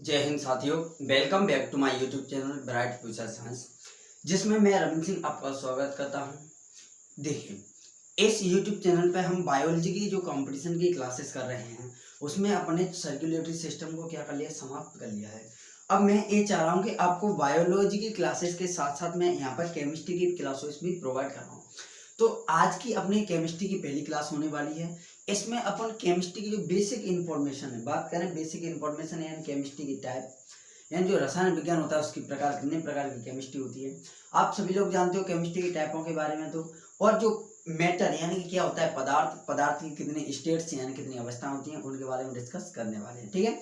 जय हिंद साथियों, welcome back to my YouTube channel Bright Future Science, जिसमें मैं रविंद्र सिंह आपका स्वागत करता हूं। देखिए, इस यूट्यूब चैनल पे हम बायोलॉजी की जो कंपटीशन की क्लासेस कर रहे हैं उसमें अपने सर्कुलेटरी सिस्टम को क्या कर लिया, समाप्त कर लिया है। अब मैं ये चाह रहा हूँ कि आपको बायोलॉजी की क्लासेस के साथ साथ मैं यहाँ पर केमिस्ट्री की क्लासेस भी प्रोवाइड कर रहा हूँ। तो आज की अपनी केमिस्ट्री की पहली क्लास होने वाली है। इसमें अपन केमिस्ट्री की जो बेसिक इन्फॉर्मेशन है, बात करें बेसिक इन्फॉर्मेशन यानी केमिस्ट्री की टाइप, यानी जो रसायन विज्ञान होता है उसकी प्रकार, कितने प्रकार की केमिस्ट्री होती है आप सभी लोग जानते हो केमिस्ट्री की टाइपों के बारे में। तो और जो मैटर यानी कि क्या होता है पदार्थ की कितने स्टेट्स यानी कितनी अवस्थाएं होती हैं उनके बारे में डिस्कस करने वाले हैं। ठीक है,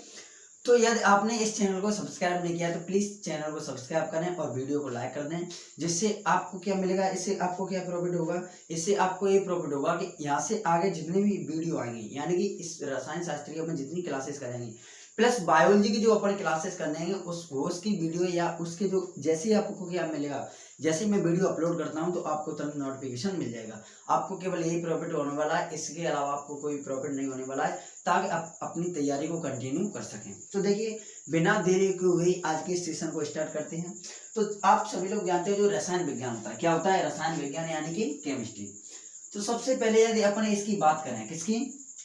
तो यदि आपने इस चैनल को सब्सक्राइब नहीं किया तो प्लीज़ चैनल को सब्सक्राइब करें और वीडियो को लाइक कर दें, जिससे आपको क्या मिलेगा, इससे आपको क्या प्रॉफिट होगा, इससे आपको ये प्रॉफिट होगा कि यहाँ से आगे जितने भी वीडियो आएंगे यानी कि इस रसायन शास्त्र की अपन जितनी क्लासेस करेंगे प्लस बायोलॉजी की जो अपन क्लासेस करने हैं उसकी वीडियो या उसके जो जैसे ही आपको क्या मिलेगा, जैसे मैं वीडियो अपलोड करता हूं तो आपको तुरंत नोटिफिकेशन मिल जाएगा। आपको केवल यही प्रॉफिट होने वाला है, इसके अलावा आपको कोई प्रॉफिट नहीं होने वाला है, ताकि आप अपनी तैयारी को कंटिन्यू कर सकें। तो देखिए, बिना देरी के हुए आज के सेशन को स्टार्ट करते हैं। तो आप सभी लोग जानते हो जो रसायन विज्ञान होता है, क्या होता है रसायन विज्ञान यानी कि केमिस्ट्री। तो सबसे पहले यदि अपन इसकी बात करें, किसकी,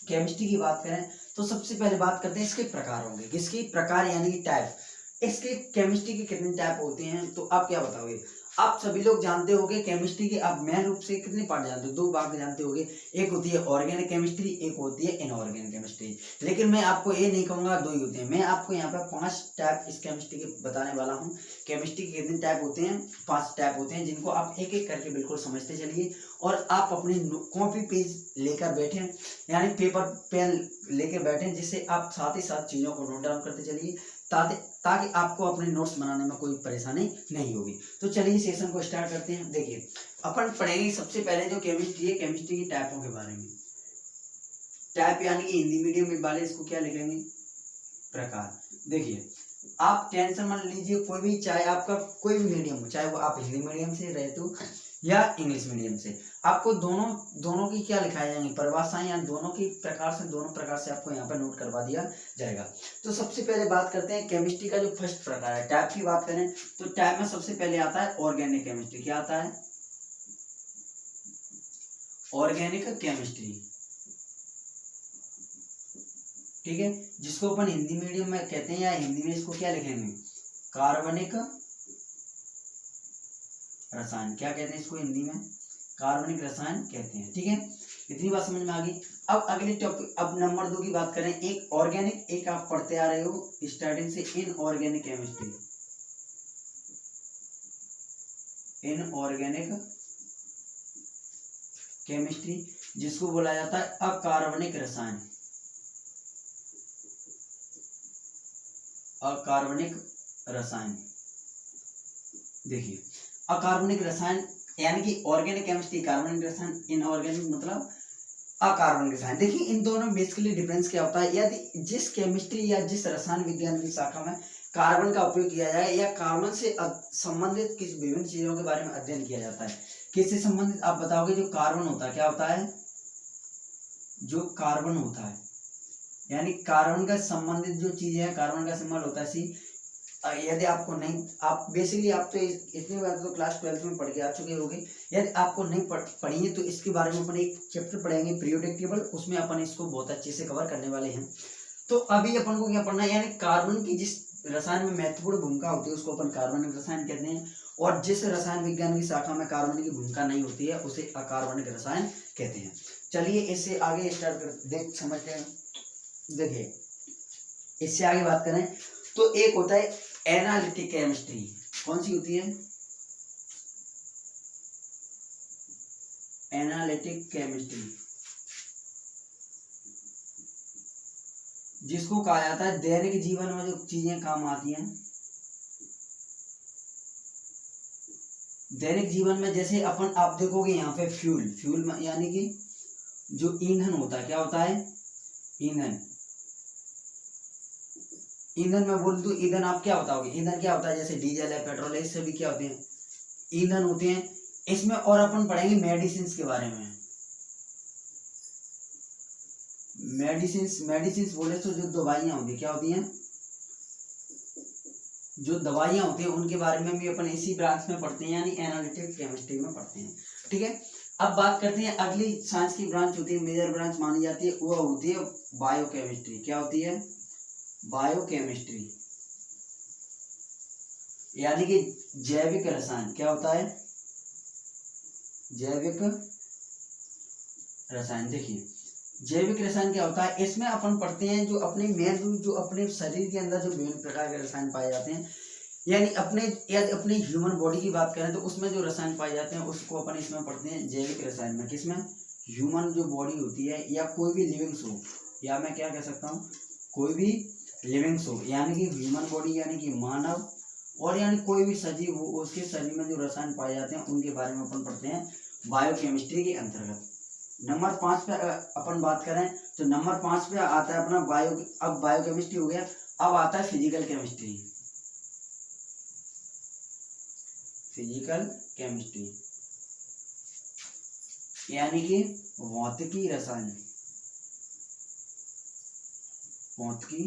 केमिस्ट्री की बात करें, तो सबसे पहले बात करते हैं इसके प्रकार होंगे। किसकी प्रकार यानी कि टाइप। इसके केमिस्ट्री के कितने टाइप होते हैं तो आप क्या बताओगे। आप सभी लोग जानते होंगे केमिस्ट्री के आप मेन रूप से कितने पार्ट जानते हो, दो भाग जानते होंगे, एक होती है ऑर्गेनिक केमिस्ट्री, एक होती है इनऑर्गेनिक केमिस्ट्री। लेकिन मैं आपको ये नहीं कहूंगा दो ही होते हैं, मैं आपको यहाँ पे 5 टाइप इस केमिस्ट्री के बताने वाला हूँ। केमिस्ट्री के कितने टाइप होते हैं, 5 टाइप होते हैं, जिनको आप एक एक करके बिल्कुल समझते चलिए और आप अपनी कॉपी पेज लेकर बैठे यानी पेपर पेन लेकर बैठे, जिससे आप साथ ही साथ चीज़ों को नोट डाउन करते चलिए ताकि आपको अपने नोट्स बनाने में कोई परेशानी नहीं होगी। तो चलिए सेशन को स्टार्ट करते हैं। देखिए, अपन पढ़ेंगे सबसे पहले जो केमिस्ट्री है, केमिस्ट्री की टाइपों के बारे में। टाइप यानी कि हिंदी मीडियम वाले इसको क्या लिखेंगे, प्रकार। देखिए, आप टेंशन मत लीजिए, कोई भी चाहे आपका कोई भी मीडियम हो, चाहे वो आप हिंदी मीडियम से रहते हो या इंग्लिश मीडियम से, आपको दोनों की क्या लिखाई जाएंगी, परिभाषाएं, या दोनों प्रकार से आपको यहाँ पर नोट करवा दिया जाएगा। तो सबसे पहले बात करते हैं केमिस्ट्री का जो फर्स्ट प्रकार है, टाइप की बात करें तो टाइप में सबसे पहले आता है ऑर्गेनिक केमिस्ट्री। क्या आता है, ऑर्गेनिक केमिस्ट्री। ठीक है, जिसको अपन हिंदी मीडियम में कहते हैं या हिंदी में इसको क्या लिखेंगे, कार्बनिक रसायन। क्या कहते हैं इसको हिंदी में, कार्बनिक रसायन कहते हैं। ठीक है, इतनी बात समझ में आ गई। अब अगले टॉपिक, अब नंबर 2 की बात करें, एक ऑर्गेनिक, एक आप पढ़ते आ रहे हो स्टार्टिंग से इनऑर्गेनिक केमिस्ट्री। इनऑर्गेनिक केमिस्ट्री जिसको बोला जाता है अकार्बनिक रसायन। अकार्बनिक रसायन। देखिए, अकार्बनिक रसायन यानी कि ऑर्गेनिक केमिस्ट्री कार्बनिक रसायन, इनऑर्गेनिक मतलब अकार्बनिक रसायन। देखिए, इन दोनों बेसिकली डिफरेंस क्या होता है, यदि जिस केमिस्ट्री या जिस रसायन विज्ञान की शाखा में कार्बन का उपयोग किया जाए या कार्बन से संबंधित किस विभिन्न चीजों के बारे में अध्ययन किया जाता है, किससे संबंधित आप बताओगे, जो कार्बन होता है, क्या होता है, जो कार्बन होता है यानी कार्बन का संबंधित जो चीजें हैं, कार्बन का सिंबल होता है सी। यदि आपको नहीं, आप बेसिकली आप तो इतनी बार तो क्लास 12 में पढ़ के आ चुके होंगे, यदि आपको नहीं पढ़ी है तो इसके बारे में अपन एक चैप्टर पढ़ेंगे पीरियोडिक टेबल, उसमें अपन इसको बहुत अच्छे से कवर करने वाले हैं। तो अभी अपन को क्या पढ़ना है, यानी कार्बन की जिस रसायन में महत्वपूर्ण भूमिका होती है उसको अपन कार्बनिक रसायन कहते हैं, और जिस रसायन विज्ञान की शाखा में कार्बन की भूमिका नहीं होती है उसे अकार्बनिक रसायन कहते हैं। चलिए इससे आगे स्टार्ट कर समझते हैं। देखिए, इससे आगे बात करें तो एक होता है एनालिटिक केमिस्ट्री। कौन सी होती है, एनालिटिक केमिस्ट्री, जिसको कहा जाता है दैनिक जीवन में जो चीजें काम आती हैं, दैनिक जीवन में। जैसे अपन आप देखोगे यहाँ पे फ्यूल यानी कि जो ईंधन होता है, क्या होता है, ईंधन। ईंधन में बोल दूं, ईंधन आप क्या बताओगे, ईंधन क्या होता है, जैसे डीजल है, पेट्रोल है, इससे भी क्या होते हैं, ईंधन होते हैं। इसमें और अपन पढ़ेंगे मेडिसिन के बारे में। मेडिसिन बोले तो जो दवाइयाँ होती है, क्या होती हैं, जो दवाइयाँ होती हैं उनके बारे में भी अपन इसी ब्रांच में पढ़ते हैं, यानी एनालिटिकल केमिस्ट्री में पढ़ते हैं। ठीक है, अब बात करते हैं अगली साइंस की ब्रांच होती है, मेजर ब्रांच मानी जाती है, वो होती है बायोकेमिस्ट्री। क्या होती है? बायोकेमिस्ट्री, यानी कि जैविक रसायन। क्या होता है? जैविक रसायन। देखिए जैविक रसायन क्या होता है, इसमें अपन पढ़ते हैं जो अपने जो अपने शरीर के अंदर जो विभिन्न प्रकार के रसायन पाए जाते हैं, यानी अपने ह्यूमन बॉडी की बात करें तो उसमें जो रसायन पाए जाते हैं उसको अपन इसमें पढ़ते हैं जैविक रसायन में। किसमें? ह्यूमन जो बॉडी होती है या कोई भी लिविंग्स हो, या मैं क्या कह सकता हूँ, कोई भी लिविंग्स हो, यानी कि ह्यूमन बॉडी यानी कि मानव, और यानी कोई भी सजीव हो उसके शरीर में जो रसायन पाए जाते हैं उनके बारे में अपन पढ़ते हैं बायोकेमिस्ट्री के अंतर्गत। नंबर 5 पे अपन बात करें तो नंबर 5 पे आता है अपना अब बायोकेमिस्ट्री हो गया, अब आता है फिजिकल केमिस्ट्री। फिजिकल केमिस्ट्री यानी कि भौतिकी रसायन। भौतिकी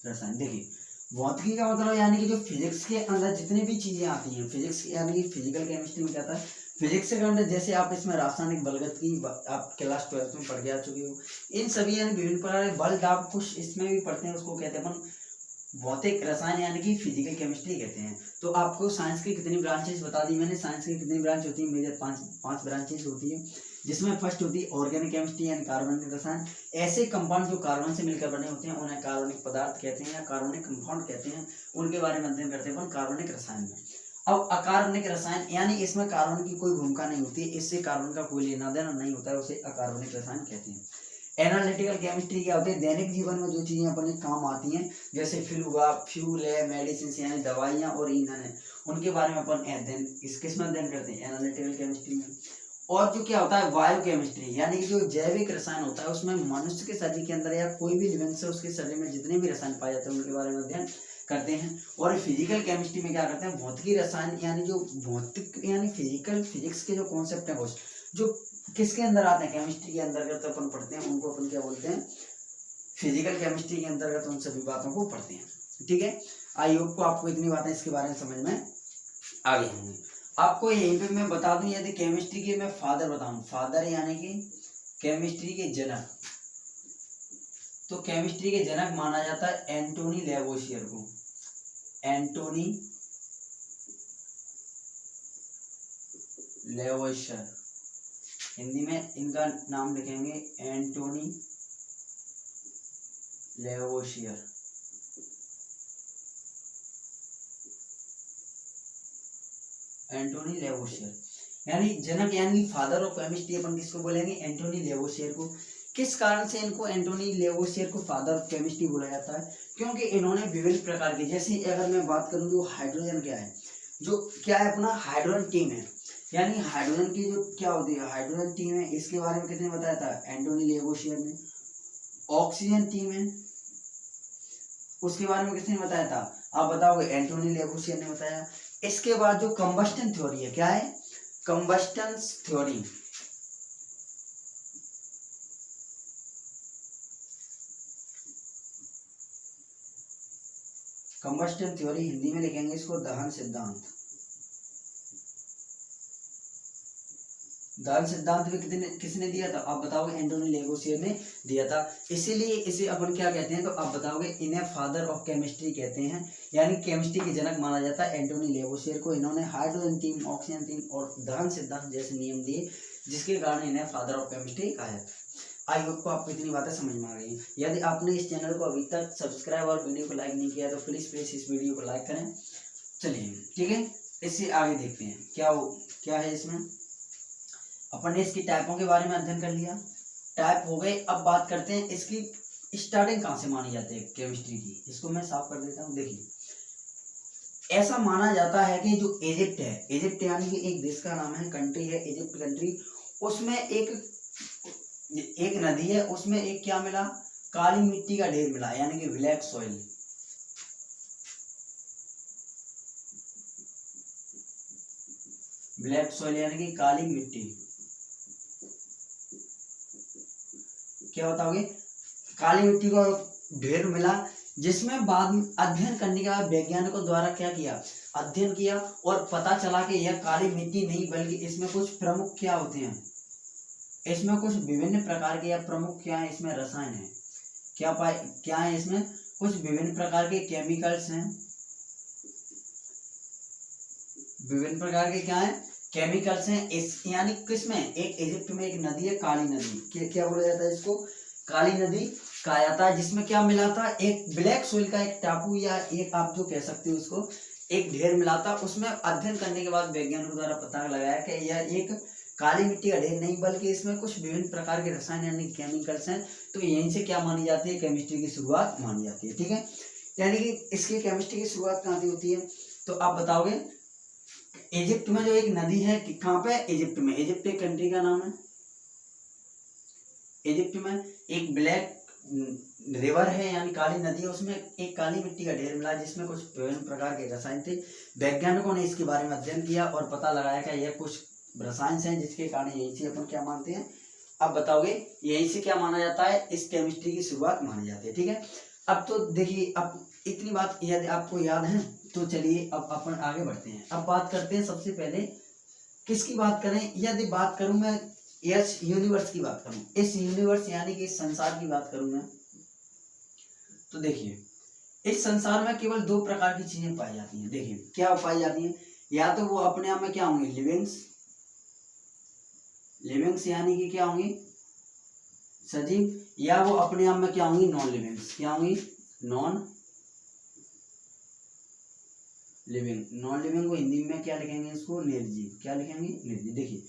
रसायन, देखिए भौतिकी का मतलब यानी कि जो फिजिक्स के अंदर जितनी भी चीजें आती हैं, फिजिक्स यानी कि फिजिकल केमिस्ट्री में क्या आता है, फिजिक्स के अंदर जैसे आप इसमें रासायनिक बलगत की आप क्लास 12 में पढ़ के आ चुके हो, इन सभी यानी विभिन्न प्रकार के बल दाब कुछ इसमें भी पढ़ते हैं, उसको कहते हैं अपन भौतिक रसायन यानी कि फिजिकल केमिस्ट्री कहते हैं। तो आपको साइंस की कितनी ब्रांचेस बता दी मैंने, साइंस की कितनी ब्रांच होती है, मेजर पांच ब्रांचेस होती है, जिसमें फर्स्ट होती है ऑर्गेनिक केमिस्ट्री यानी कार्बनिक रसायन। ऐसे कंपाउंड जो कार्बन से मिलकर बने होते हैं उन्हें कार्बनिक पदार्थ कहते हैं या कार्बनिक कंपाउंड कहते हैं, उनके बारे में अध्ययन करते हैं अपन कार्बनिक रसायन में। अब अकार्बनिक रसायन यानी इसमें कार्बन की कोई भूमिका नहीं होती, इससे कार्बन का कोई लेना देना नहीं होता है, उसे अकार्बनिक रसायन कहते हैं। एनालिटिकल केमिस्ट्री क्या होती है, दैनिक जीवन में जो चीजें अपने काम आती हैं, जैसे फ्यूल है, मेडिसिन यानी दवाइयाँ और ईंधन है, उनके बारे में अपन अध्ययन किसमें अध्ययन करते हैं, एनालिटिकल केमिस्ट्री में। और जो क्या होता है बायोकेमिस्ट्री, यानी कि जो जैविक रसायन होता है उसमें मनुष्य के शरीर के अंदर या कोई भी लिविंग से उसके शरीर में जितने भी रसायन पाए जाते हैं उनके बारे में अध्ययन करते हैं। और फिजिकल केमिस्ट्री में क्या करते हैं, भौतिकी रसायन यानी जो भौतिक यानी फिजिकल फिजिक्स के जो कॉन्सेप्ट है जो किसके अंदर आते हैं, केमिस्ट्री के अंतर्गत अपन पढ़ते हैं, उनको अपन क्या बोलते हैं, फिजिकल केमिस्ट्री के अंतर्गत उन सभी बातों को पढ़ते हैं। ठीक है, आई होप को आपको इतनी बातें इसके बारे में समझ में आ गई होंगी। आपको यहीं पे मैं बता दूं, यदि केमिस्ट्री के मैं फादर बताऊं, फादर यानी कि केमिस्ट्री के जनक, तो केमिस्ट्री के जनक माना जाता है एंटोनी लेवोसियर को। एंटोनी लेवोसियर, हिंदी में इनका नाम लिखेंगे एंटोनी लेवोसियर। एंटोनी लेवोसियर यानी जनक यानी फादर ऑफ केमिस्ट्री अपन किसको बोलेंगे, एंटोनी लेवोसियर को। किस कारण से इनको एंटोनी लेवोसियर को फादर ऑफ केमिस्ट्री बोला जाता है, क्योंकि इन्होंने विभिन्न प्रकार के, जैसे अगर मैं बात करूं जो हाइड्रोजन क्या है, जो क्या है अपना हाइड्रोजन टीम है, यानी हाइड्रोजन की जो क्या होती है हाइड्रोजन टीम है, इसके बारे में किसने बताया था, एंटोनी लेवोसियर ने। ऑक्सीजन टीम है, उसके बारे में किसने बताया था, आप बताओगे, एंटोनी लेवोसियर ने बताया। इसके बाद जो कंबस्टन थ्योरी है, क्या है, combustion theory, combustion theory Hindi में लिखेंगे इसको दहन सिद्धांत। दहन सिद्धांत भी किसने दिया था, आप बताओगे, एंटोनी लेवोसियर ने दिया था। इसीलिए इसे अपन क्या कहते हैं, तो आप बताओगे इन्हें फादर ऑफ केमिस्ट्री कहते हैं, यानी केमिस्ट्री के जनक माना जाता है एंटोनी लेवोसियर को। इन्होंने हाइड्रोजन टीम, ऑक्सीजन टीम और दहन सिद्धांत जैसे नियम दिए, जिसके कारण इन्हें फादर ऑफ केमिस्ट्री कहा जाता है। आई होप को आपको इतनी बातें समझ में आ गई। यदि आपने इस चैनल को अभी तक सब्सक्राइब और वीडियो को लाइक नहीं किया तो प्लीज इस वीडियो को लाइक करें। चलिए ठीक है, इससे आगे देखते हैं क्या है इसमें। अपन ने इसकी टाइपों के बारे में अध्ययन कर लिया, टाइप हो गए। अब बात करते हैं इसकी स्टार्टिंग कहाँ से मानी जाती है केमिस्ट्री की, इसको मैं साफ कर देता हूँ। देखिए ऐसा माना जाता है कि जो इजिप्ट है, इजिप्ट यानी कि एक देश का नाम है, कंट्री है इजिप्ट कंट्री, उसमें एक नदी है, उसमें एक क्या मिला, काली मिट्टी का ढेर मिला, यानी कि ब्लैक सॉइल। ब्लैक सॉइल यानी कि काली मिट्टी। क्या बताओगे, काली मिट्टी का ढेर मिला, जिसमें बाद में अध्ययन करने के बाद वैज्ञानिकों द्वारा क्या किया, अध्ययन किया और पता चला कि यह काली मिट्टी नहीं बल्कि इसमें कुछ प्रमुख क्या होते हैं, इसमें कुछ विभिन्न प्रकार के या प्रमुख क्या है, इसमें रसायन है, क्या है इसमें कुछ विभिन्न प्रकार के केमिकल्स हैं, विभिन्न प्रकार के क्या है केमिकल्स हैं। इस यानी किसमें, एक इजिप्ट में एक नदी है काली नदी, क्या बोला जाता है इसको, काली नदी कहा जाता है, जिसमें क्या मिला था, एक ब्लैक सोइल का एक टापू या एक आप जो कह सकते हो उसको एक ढेर मिला था। उसमें अध्ययन करने के बाद वैज्ञानिकों द्वारा पता लगाया कि यह एक काली मिट्टी का ढेर नहीं बल्कि इसमें कुछ विभिन्न प्रकार के रसायन यानी केमिकल्स हैं। तो यहीं से क्या मानी जाती है, केमिस्ट्री की शुरुआत मानी जाती है। ठीक है, यानी कि इसकी केमिस्ट्री की शुरुआत कहाँ से होती है, तो आप बताओगे इजिप्ट में जो एक नदी है, कहाँ पे, इजिप्ट में, इजिप्ट एक कंट्री का नाम है, इजिप्ट में एक ब्लैक रिवर है यानी काली नदी है, उसमें एक काली मिट्टी का ढेर मिला जिसमें कुछ विभिन्न प्रकार के रसायन थे। वैज्ञानिकों ने इसके बारे में अध्ययन किया और पता लगाया कि यह कुछ रसायन हैं जिसके कारण यहीं से अपन क्या मानते हैं, अब बताओगे यहीं से क्या माना जाता है, इस केमिस्ट्री की शुरुआत मानी जाती है। ठीक है, अब तो देखिए, अब इतनी बात यदि आपको याद है तो चलिए अब अपन आगे बढ़ते हैं। अब बात करते हैं, सबसे पहले किसकी बात करें, यदि बात करूं मैं इस यूनिवर्स की बात करूं, इस यूनिवर्स यानी कि इस संसार की बात करूं मैं, तो देखिए इस संसार में केवल दो प्रकार की चीजें पाई जाती हैं। देखिए क्या पाई जाती हैं, या तो वो अपने आप में क्या होंगे, लिविंग्स यानी कि क्या होंगी, सजीव, या वो अपने आप में क्या होंगी, नॉन लिविंग्स, क्या होंगी, नॉन लिविंग को हिंदी में क्या लिखेंगे, इसको निर्जीव, क्या लिखेंगे, निर्जीव। देखिए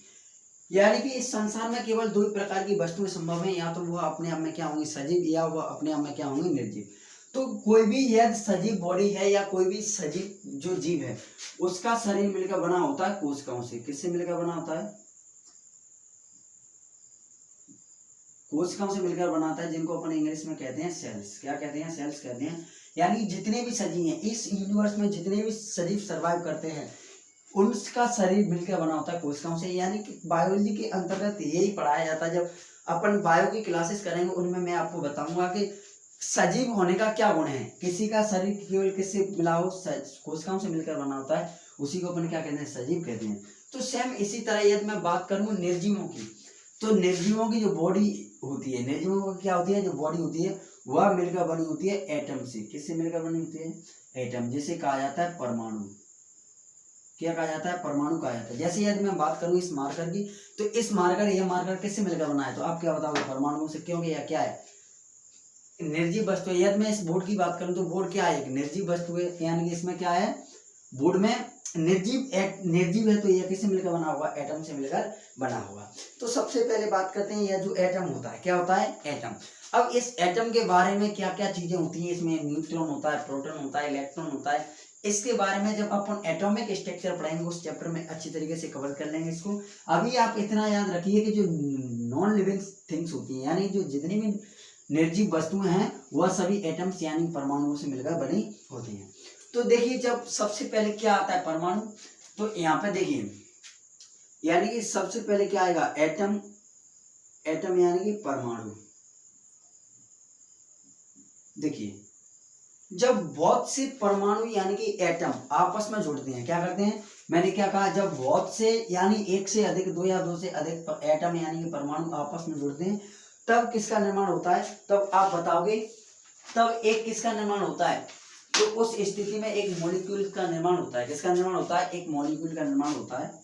यानी कि इस संसार में केवल दो प्रकार की वस्तुएं संभव है, या तो वह अपने आप में क्या होंगी, सजीव, या वह अपने आप में क्या होंगी, निर्जीव। तो कोई भी यदि सजीव बॉडी है या कोई भी सजीव जो जीव है उसका शरीर मिलकर बना होता है कोशिकाओं से, किससे मिलकर बना होता है, कोशिकाओं से मिलकर बनाता है, जिनको अपन इंग्लिश में कहते हैं सेल्स, क्या कहते हैं, सेल्स कहते हैं। यानी जितने भी सजीव हैं इस यूनिवर्स में, जितने भी सजीव सर्वाइव करते हैं उनका शरीर मिलकर बना होता है कोशिकाओं से। यानी कि बायोलॉजी के अंतर्गत यही पढ़ाया जाता है। जब अपन बायो की क्लासेस करेंगे उनमें मैं आपको बताऊंगा कि सजीव होने का क्या गुण है, किसी का शरीर केवल किससे मिला हो, कोशिकाओं से मिलकर बना होता है, उसी को अपन क्या कहते हैं, सजीव कहते हैं। तो सेम इसी तरह यदि मैं बात करूँ निर्जीवों की, तो निर्जीवों की जो बॉडी होती है, निर्जीवों की क्या होती है, जो बॉडी होती है वह मिलकर बनी होती है एटम से, किससे मिलकर बनी होती है, एटम, जिसे कहा जाता है परमाणु, क्या कहा जाता है, परमाणु कहा जाता है। जैसे यदि मैं बात करूं इस मार्कर की, तो इस मार्कर, यह मार्कर किससे मिलकर बना है, तो आप क्या बताओगे, परमाणुओं से, क्योंकि यह क्या है, निर्जीव वस्तु है। यदि मैं इस बोर्ड की बात करूं तो बोर्ड क्या है, एक निर्जीव वस्तु है, यानी कि इसमें क्या है, बोर्ड में निर्जीव है, तो यह किससे मिलकर बना होगा, एटम से मिलकर बना होगा। तो सबसे पहले बात करते हैं, यह जो एटम होता है, क्या होता है, एटम। अब इस एटम के बारे में क्या क्या चीजें होती हैं, इसमें न्यूट्रॉन होता है, प्रोटॉन होता है, इलेक्ट्रॉन होता है। इसके बारे में जब अपन एटॉमिक स्ट्रक्चर पढ़ेंगे उस चैप्टर में अच्छी तरीके से कवर कर लेंगे इसको। अभी आप इतना याद रखिए कि जो नॉन लिविंग थिंग्स होती हैं, यानी जो जितनी भी निर्जीव वस्तुएं हैं वह सभी एटम्स यानी परमाणुओं से मिलकर बनी होती हैं। तो देखिए जब सबसे पहले क्या आता है, परमाणु, तो यहाँ पे देखिए यानी कि सबसे पहले क्या आएगा, एटम, एटम यानी कि परमाणु। देखिए जब बहुत से परमाणु यानी कि एटम आपस में जुड़ते हैं, क्या करते हैं, मैंने क्या कहा, जब बहुत से यानी एक से अधिक, दो या दो से अधिक एटम यानी कि परमाणु आपस में जुड़ते हैं तब किसका निर्माण होता है, तब आप बताओगे, तब एक किसका निर्माण होता है, तो उस स्थिति में एक मॉलिक्यूल का निर्माण होता है। किसका निर्माण होता है, एक मॉलिक्यूल का निर्माण होता है।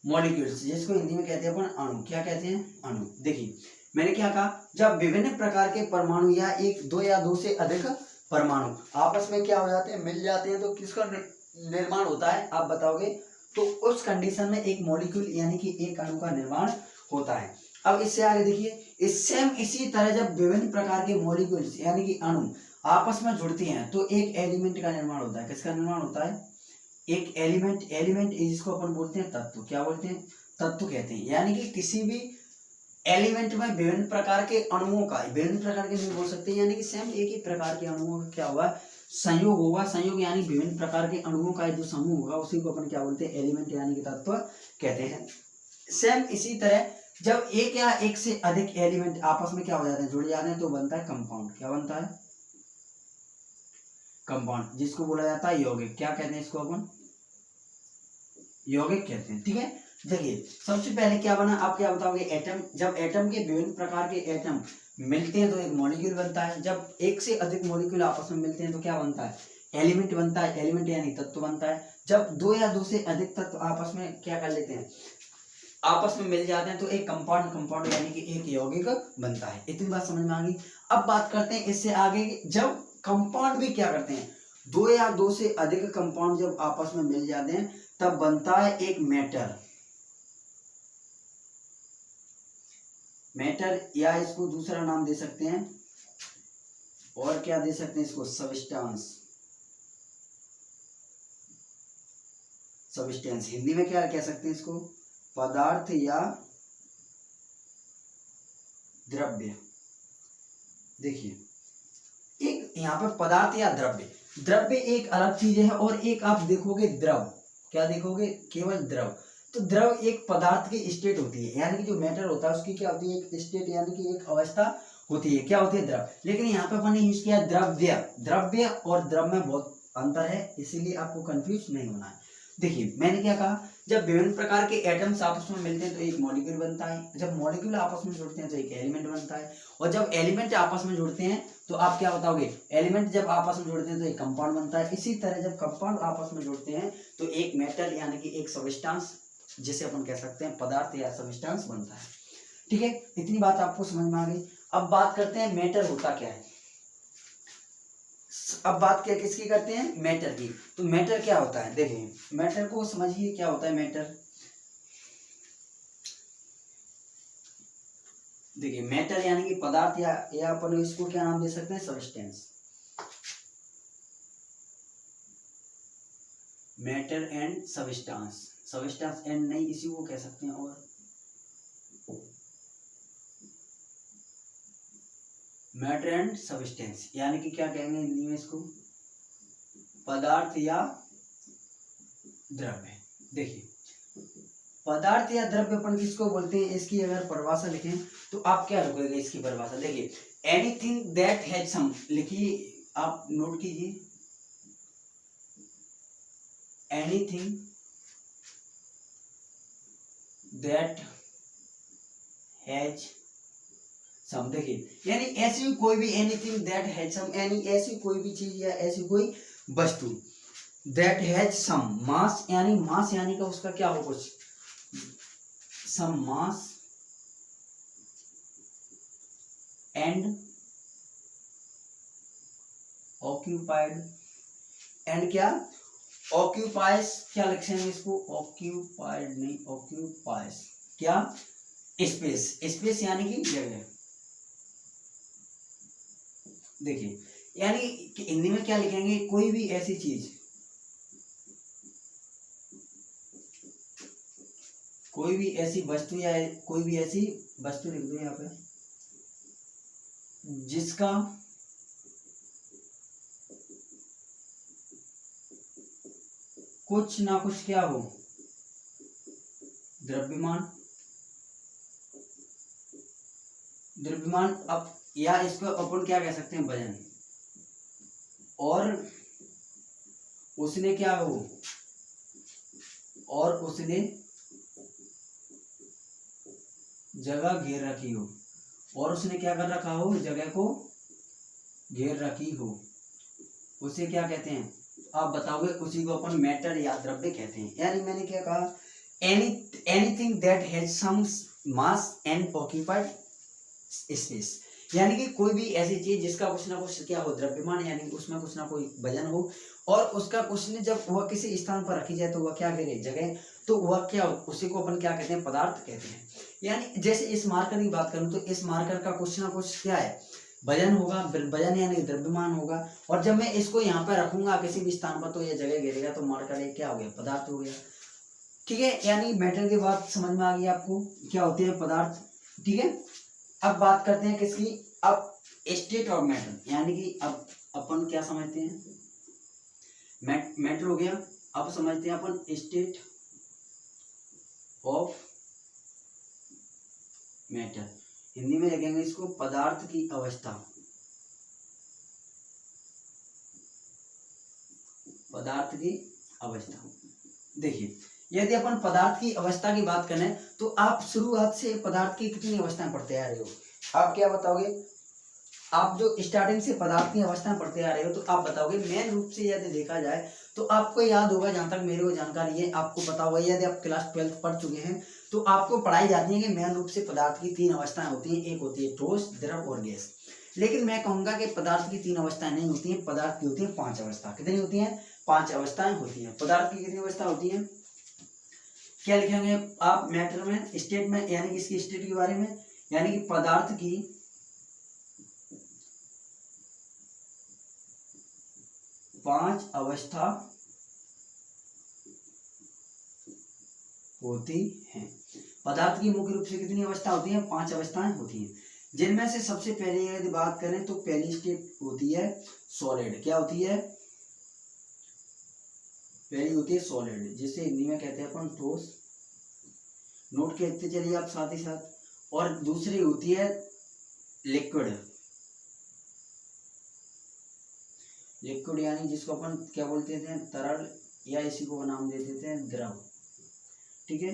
मॉलिक्यूल्स, जिसको हिंदी में कहते हैं अपन अणु, क्या कहते हैं, अणु। देखिए मैंने क्या कहा, जब विभिन्न प्रकार के परमाणु या एक, दो या दो से अधिक परमाणु आपस में क्या हो जाते हैं, मिल जाते हैं, तो किसका निर्माण होता है, आप बताओगे, तो उस कंडीशन में एक मॉलिक्यूल यानी कि एक अणु का निर्माण होता है। अब इससे आगे देखिए, सेम इसी तरह जब विभिन्न प्रकार के मॉलिक्यूल्स यानी कि अणु आपस में जुड़ती हैं तो एक एलिमेंट का निर्माण होता है। किसका निर्माण होता है, एक एलिमेंट, एलिमेंट जिसको अपन बोलते हैं तत्व, क्या बोलते हैं, तत्व कहते हैं। यानी कि किसी भी एलिमेंट में विभिन्न प्रकार के अणुओं का, विभिन्न प्रकार के नहीं बोल सकते, यानी कि सेम एक ही प्रकार के अणुओं का क्या होगा, संयोग होगा। संयोग यानी विभिन्न प्रकार के अणुओं का जो समूह होगा उसी को अपन क्या बोलते हैं, एलिमेंट यानी कि तत्व कहते हैं। सेम इसी तरह जब एक या एक से अधिक एलिमेंट आपस में क्या हो जाते हैं, जुड़ जाते हैं, तो बनता है कंपाउंड। क्या बनता है? कंपाउंड, जिसको बोला जाता है यौगिक। क्या कहते हैं इसको अपन? यौगिक कहते हैं। ठीक है, देखिए सबसे पहले क्या बना, आप क्या बताओगे? एटम। जब एटम के विभिन्न प्रकार के एटम मिलते हैं तो एक मॉलिक्यूल बनता है। जब एक से अधिक मॉलिक्यूल आपस में मिलते हैं तो क्या बनता है? एलिमेंट बनता है। एलिमेंट यानी तत्व बनता है। जब दो या दो से अधिक तत्व आपस में क्या कर लेते हैं, आपस में मिल जाते हैं, तो एक कंपाउंड। कंपाउंड यानी कि एक यौगिक बनता है। इतनी बात समझ में आ गई। अब बात करते हैं इससे आगे की, जब कंपाउंड भी क्या करते हैं, दो या दो से अधिक कंपाउंड जब आपस में मिल जाते हैं तब बनता है एक मैटर। मैटर, या इसको दूसरा नाम दे सकते हैं, और क्या दे सकते हैं इसको? सबस्टेंस। सबस्टेंस हिंदी में क्या कह सकते हैं इसको? पदार्थ या द्रव्य। देखिए एक यहाँ पर पदार्थ या द्रव्य, द्रव्य एक अलग चीज है, और एक आप देखोगे द्रव। क्या देखोगे? केवल द्रव। तो द्रव एक पदार्थ की स्टेट होती है, यानी कि जो मैटर होता है उसकी क्या होती है? एक स्टेट, यानी कि एक अवस्था होती है। क्या होती है? द्रव। लेकिन यहाँ पे अपन ने यूज किया द्रव्य। द्रव्य और द्रव में बहुत अंतर है, इसीलिए आपको कंफ्यूज नहीं होना है। देखिए मैंने क्या कहा, जब विभिन्न प्रकार के एटम्स आपस में मिलते हैं तो एक मॉलिक्यूल बनता है। जब मॉलिक्यूल आपस में जुड़ते हैं तो एक एलिमेंट बनता है। और जब एलिमेंट आपस में जुड़ते हैं तो आप क्या बताओगे? एलिमेंट जब आपस में जुड़ते हैं तो एक कंपाउंड बनता है। इसी तरह जब कंपाउंड आपस में जुड़ते हैं तो एक मेटल यानी कि एक सबस्टेंस, जिसे अपन कह सकते हैं पदार्थ या सबस्टेंस बनता है। ठीक है, इतनी बात आपको समझ में आ गई। अब बात करते हैं मैटर होता क्या है। अब बात क्या किसकी करते हैं? मैटर की। तो मैटर क्या होता है? देखिए मैटर को समझिए, क्या होता है मैटर। देखिए मैटर यानी कि पदार्थ, या अपन इसको क्या नाम दे सकते हैं? Substance. Matter and substance. Substance and नहीं, इसी को कह सकते हैं। और मैटर एंड सबस्टेंस यानी कि क्या कहेंगे हिंदी में इसको? पदार्थ या द्रव्य। देखिए पदार्थ या द्रव्य अपन किसको बोलते हैं, इसकी अगर परिभाषा लिखें तो आप क्या लिखोगे इसकी परिभाषा? देखिए एनीथिंग दैट हैज सम, लिखिए आप नोट कीजिए, एनीथिंग दैट हैज सम। देखिए यानी ऐसी कोई भी, एनीथिंग दैट हैज सम यानी ऐसी कोई भी चीज या ऐसी कोई वस्तु, दैट हैज सम मास, यानी मास यानी का उसका क्या हो कुछ, सम मास एंड ऑक्यूपाइड, एंड क्या? ऑक्यूपाइज। क्या लिखेंगे इसको? ऑक्यूपाइड नहीं, ऑक्यूपाइज क्या? स्पेस। स्पेस यानी कि जगह। देखिए यानी कि हिंदी में क्या लिखेंगे? कोई भी ऐसी चीज, कोई भी ऐसी वस्तु या कोई भी ऐसी वस्तु लिख दो यहाँ पे, जिसका कुछ ना कुछ क्या हो, द्रव्यमान। द्रव्यमान। अब या इसको अपन क्या कह सकते हैं? वजन। और उसने क्या हो, और उसने जगह घेर रखी हो, और उसने क्या कर रखा हो? जगह को घेर रखी हो, उसे क्या कहते हैं? आप बताओगे। उसी को अपन मैटर या द्रव्य कहते हैं। यानी मैंने क्या कहा? Anything that has some mass and occupied space, यानी कि कोई भी ऐसी चीज जिसका कुछ ना कुछ क्या हो, द्रव्यमान, यानी कि उसमें कुछ ना कोई वजन हो, और उसका कुछ ने जब वह किसी स्थान पर रखी जाए तो वह क्या करे? जगह। तो वह क्या हो, उसी को अपन क्या कहते हैं? पदार्थ कहते हैं। यानी जैसे इस मार्कर की बात करूं तो इस मार्कर का कुछ ना कुछ क्या है? वजन होगा। वजन यानी द्रव्यमान होगा। और जब मैं इसको यहाँ पर रखूंगा किसी भी स्थान पर तो यह जगह घेरेगा, तो मार्कर एक क्या हो गया? पदार्थ हो गया। ठीक है, यानी मैटर की बात समझ में आ गई आपको, क्या होते हैं? पदार्थ। ठीक है, अब बात करते हैं किसकी? अब स्टेट ऑफ मैटर, यानी कि अब अपन क्या समझते हैं? मैटर हो गया। अब समझते हैं अपन स्टेट ऑफ मैटर, हिंदी में लिखेंगे इसको पदार्थ की अवस्था, पदार्थ की अवस्था। देखिए यदि अपन पदार्थ की अवस्था की बात करें तो आप शुरुआत से पदार्थ की कितनी अवस्थाएं पढ़ते आ रहे हो, आप क्या बताओगे? आप जो स्टार्टिंग से पदार्थ की अवस्थाएं पढ़ते आ रहे हो तो आप बताओगे मेन रूप से यदि देखा जाए तो आपको याद होगा, जहां तक मेरे को जानकारी है आपको पता होगा, यदि आप क्लास 12 पढ़ चुके हैं तो आपको पढ़ाई जाती है कि मेन रूप से पदार्थ की 3 अवस्थाएं होती हैं, एक होती है ठोस, द्रव और गैस। लेकिन मैं कहूंगा कि पदार्थ की 3 अवस्थाएं नहीं होती हैं, पदार्थ की होती है 5 अवस्था। कितनी होती है? 5 अवस्थाएं होती हैं। पदार्थ की कितनी अवस्था होती है? क्या लिखेंगे आप मैटर में, स्टेट में, यानी कि इसकी स्टेट के बारे में, यानी कि पदार्थ की 5 अवस्था होती हैं। पदार्थ की मुख्य रूप से कितनी अवस्था होती है? 5 अवस्थाएं होती हैं, जिनमें से सबसे पहले यदि बात करें तो पहली स्टेट होती है सॉलिड। क्या होती है? पहली होती है सॉलिड, जिसे हिंदी में कहते हैं अपन ठोस, नोट कहते चलिए आप साथ ही साथ। और दूसरी होती है लिक्विड, लिक्विड यानी जिसको अपन क्या बोलते थे? तरल, या इसी को नाम दे देते हैं द्रव। ठीक है।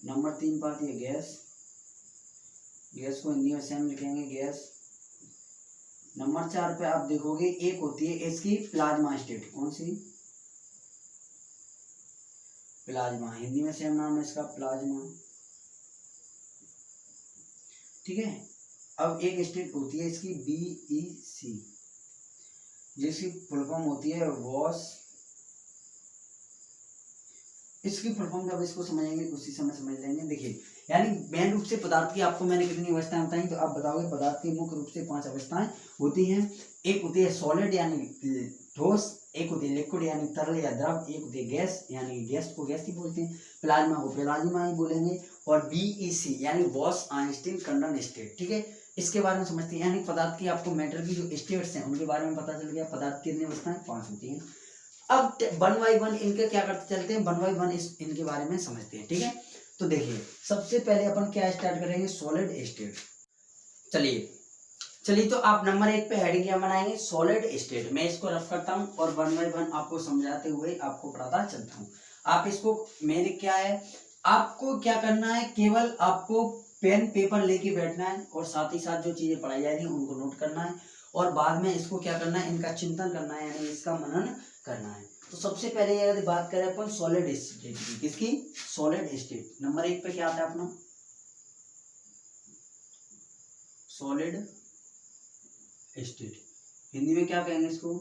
नंबर 3 पर आती है गैस, गैस को हिंदी में सेम लिखेंगे गैस। नंबर 4 पे आप देखोगे एक होती है इसकी प्लाज्मा स्टेट। कौन सी? प्लाज्मा, हिंदी में सेम नाम है इसका प्लाज्मा। ठीक है। अब एक स्टेट होती है इसकी BEC, जिसकी फुल फॉर्म होती है वॉश। इसकी फुल फॉर्म जब इसको समझेंगे उसी समय समझ लेंगे। देखिए यानी मेन रूप से पदार्थ की आपको मैंने कितनी अवस्थाएं बताई, तो आप बताओगे पदार्थ की मुख्य रूप से 5 अवस्थाएं होती हैं। एक होती है सॉलिड यानी ठोस, एक होती है लिक्विड यानी तरल या द्रव, एक होती है गैस यानी गैस को गैस ही बोलते हैं, प्लाज्मा को प्लाज्मा ही बोलेंगे, और BEC यानी वॉश आइंस्टीन कंडन स्टेट। ठीक है। इसके बारे में समझते हैं, यानी पदार्थ की आपको मैटर की जो स्टेट्स हैं उनके बारे में पता चल गया। पदार्थ की कितनी अवस्थाएं? 5 होती हैं। अब 1 बाय 1 इनके क्या करते चलते हैं, 1 बाय 1 इनके बारे में समझते हैं। ठीक है। तो देखिए सबसे पहले अपन क्या स्टार्ट करेंगे? Solid state. चलिए तो आप नंबर 1 पे हेडिंग क्या बनाएंगे? Solid state. मैं इसको रफ करता हूँ और 1 बाय 1 आपको समझाते हुए आपको पढ़ाता चलता हूँ। आप इसको, मेरे क्या है, आपको क्या करना है, केवल आपको पेन पेपर लेके बैठना है और साथ ही साथ जो चीजें पढ़ाई जा रही है उनको नोट करना है, और बाद में इसको क्या करना है, इनका चिंतन करना है, यानी इसका मनन करना है। तो सबसे पहले यदि बात करें अपन सॉलिड स्टेट की, किसकी? Solid state. नंबर 1 पे क्या आता है अपना? Solid state. हिंदी में क्या कहेंगे इसको?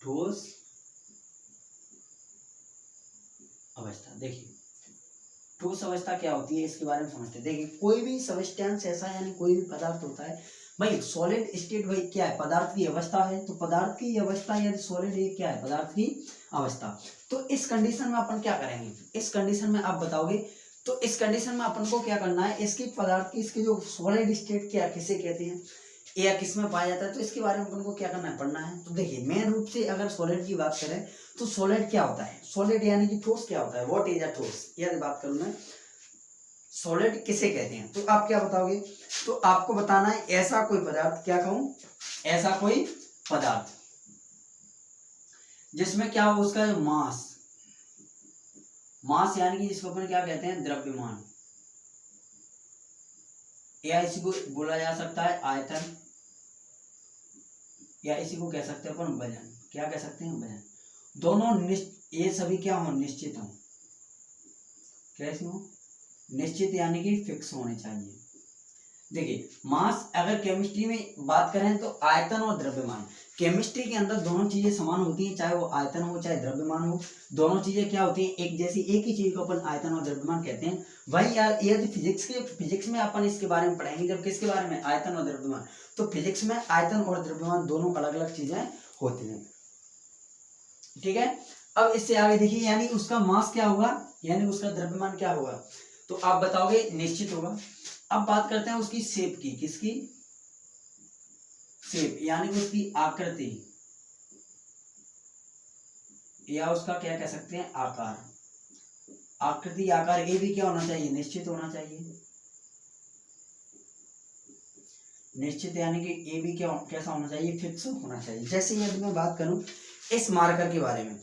ठोस अवस्था। देखिए ठोस अवस्था क्या होती है इसके बारे में समझते हैं। देखिए कोई भी सब्सटेंस ऐसा, यानी कोई भी पदार्थ होता है भाई, सॉलिड स्टेट भाई क्या है? पदार्थ की अवस्था है। तो पदार्थ की अवस्था यदि सॉलिड है, क्या है? पदार्थ की अवस्था। तो इस कंडीशन में अपन क्या करेंगे? इस कंडीशन में आप बताओगे, तो इस कंडीशन में अपन को क्या करना है, इसकी पदार्थ की, इसकी जो सॉलिड स्टेट क्या किसे कहते हैं या किस में पाया जाता है, तो इसके बारे में अपन को क्या करना है, पढ़ना है। तो देखिए मेन रूप से अगर सॉलिड की बात करें तो सॉलिड क्या होता है? सॉलिड यानी कि ठोस क्या होता है? व्हाट इज अ ठोस, यदि बात करूं मैं, सॉलिड किसे कहते हैं, तो आप क्या बताओगे? तो आपको बताना है ऐसा कोई पदार्थ, क्या कहूं, ऐसा कोई पदार्थ जिसमें क्या हो, उसका मास, मास यानी कि जिसको अपन क्या कहते हैं, द्रव्यमान, या इसी को बोला जा सकता है आयतन, या इसी को कह सकते हैं अपन वजन। क्या कह सकते हैं? वजन। दोनों ये सभी क्या हो, निश्चित हो। कैसे हो? निश्चित यानी कि फिक्स होने चाहिए। देखिए मास, अगर केमिस्ट्री में बात करें तो आयतन और द्रव्यमान, केमिस्ट्री के अंदर दोनों चीजें समान होती हैं, चाहे वो आयतन हो चाहे द्रव्यमान हो, दोनों चीजें क्या होती हैं, एक जैसी। एक ही चीज को अपन आयतन और द्रव्यमान कहते हैं। वही यदि फिजिक्स में अपन इसके बारे में पढ़ेंगे, जब किसके बारे में, आयतन और द्रव्यमान, तो फिजिक्स में आयतन और द्रव्यमान दोनों अलग अलग चीजें होती हैं। ठीक है। अब इससे आगे देखिए, यानी उसका मास क्या होगा, यानी उसका द्रव्यमान क्या होगा, तो आप बताओगे निश्चित होगा। अब बात करते हैं उसकी शेप की, किसकी? शेप यानी उसकी आकृति, या उसका क्या कह सकते हैं, आकार। आकृति आकार ए भी क्या होना चाहिए, निश्चित होना चाहिए। निश्चित यानी कि ए भी क्या कैसा होना चाहिए, फिक्स होना चाहिए। जैसे यदि मैं बात करूं इस मार्कर के बारे में,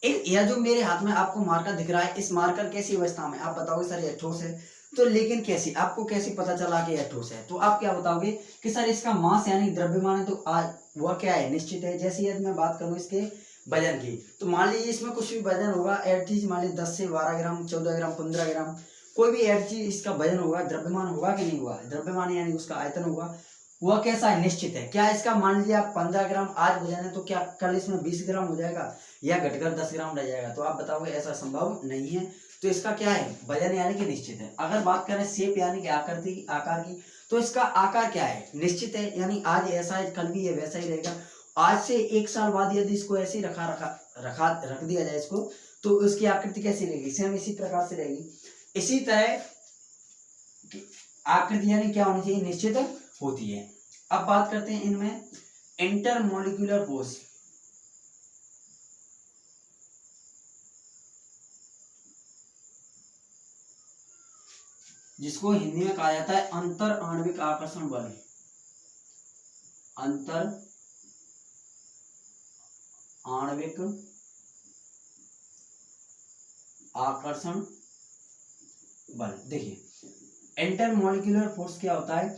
यह जो मेरे हाथ में आपको मार्कर दिख रहा है, इस मार्कर कैसी अवस्था में, आप बताओगे सर यह ठोस है, तो लेकिन कैसी, आपको कैसे पता चला कि यह ठोस है, तो आप क्या बताओगे कि सर इसका मास यानी द्रव्यमान है, तो आज वह क्या है, निश्चित है। जैसे यदि मैं बात करूं इसके वजन की, तो मान लीजिए इसमें कुछ भी वजन होगा, एड चीज मान लीजिए 10 से 12 ग्राम, 14 ग्राम, 15 ग्राम, कोई भी एड चीज इसका वजन होगा, द्रव्यमान होगा कि नहीं हुआ, द्रव्यमान यानी उसका आयतन होगा, वह कैसा है, निश्चित है। क्या इसका मान लीजिए आप 15 ग्राम आज वजन है, तो क्या कल इसमें 20 ग्राम हो जाएगा या घटकर 10 ग्राम रह जाएगा, तो आप बताओगे ऐसा संभव नहीं है। तो इसका क्या है, वजन यानी कि निश्चित है। अगर बात करें शेप यानी कि आकृति आकार की, तो इसका आकार क्या है, निश्चित है, यानी आज ऐसा है कल भी ये वैसा ही रहेगा। आज से 1 साल बाद यदि इसको ऐसे ही रख दिया जाए इसको, तो इसकी आकृति कैसी रहेगी, सेम इसी प्रकार से रहेगी। इसी तरह आकृति यानी क्या होनी चाहिए, निश्चित होती है। अब बात करते हैं इनमें इंटरमोलिक्यूलर फोर्स। जिसको हिंदी में कहा जाता है अंतर आणविक आकर्षण बल, अंतर आणविक आकर्षण बल। देखिए इंटरमोलिक्यूलर फोर्स क्या होता है,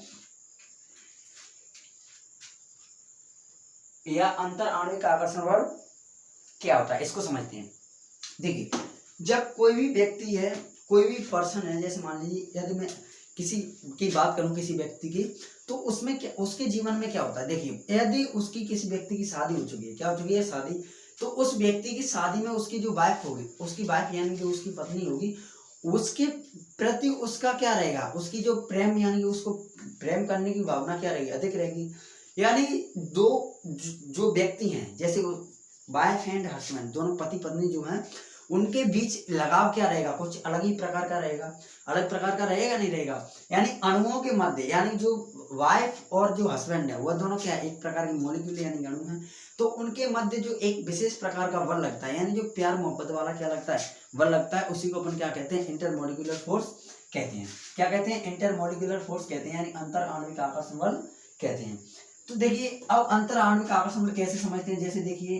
या अंतर आणविक आकर्षण बल क्या होता है, इसको समझते हैं। देखिए जब कोई भी व्यक्ति है, कोई भी पर्सन है, जैसे मान लीजिए यदि मैं किसी की बात करूं, किसी व्यक्ति की, तो उसमें क्या, उसके जीवन में क्या होता है, देखिए यदि उसकी किसी व्यक्ति की शादी हो चुकी है, क्या हो चुकी है, शादी, तो उस व्यक्ति की शादी में उसकी जो वाइफ होगी, उसकी वाइफ यानी कि उसकी पत्नी होगी, उसके प्रति उसका क्या रहेगा, उसकी जो प्रेम यानी कि उसको प्रेम करने की भावना क्या रहेगी, अधिक रहेगी। यानी दो जो व्यक्ति हैं, जैसे वाइफ एंड हस्बैंड, दोनों पति पत्नी जो हैं, उनके बीच लगाव क्या रहेगा, कुछ अलग ही प्रकार का रहेगा, अलग प्रकार का रहेगा नहीं रहेगा। यानी अणुओं के मध्य, यानी जो वाइफ और जो हस्बैंड है, वह दोनों क्या एक प्रकार के मॉलिक्यूल यानी अणु हैं, तो उनके मध्य जो एक विशेष प्रकार का बल लगता है, यानी जो प्यार मोहब्बत वाला क्या लगता है, बल लगता है, उसी को अपन क्या कहते हैं, इंटरमोलिक्यूलर फोर्स कहते हैं। क्या कहते हैं, इंटरमोलिक्यूलर फोर्स कहते हैं, यानी अंतर आणविक आकर्षण बल कहते हैं। तो देखिए अब अंतर आणविक आकर्षण बल कैसे समझते हैं, जैसे देखिए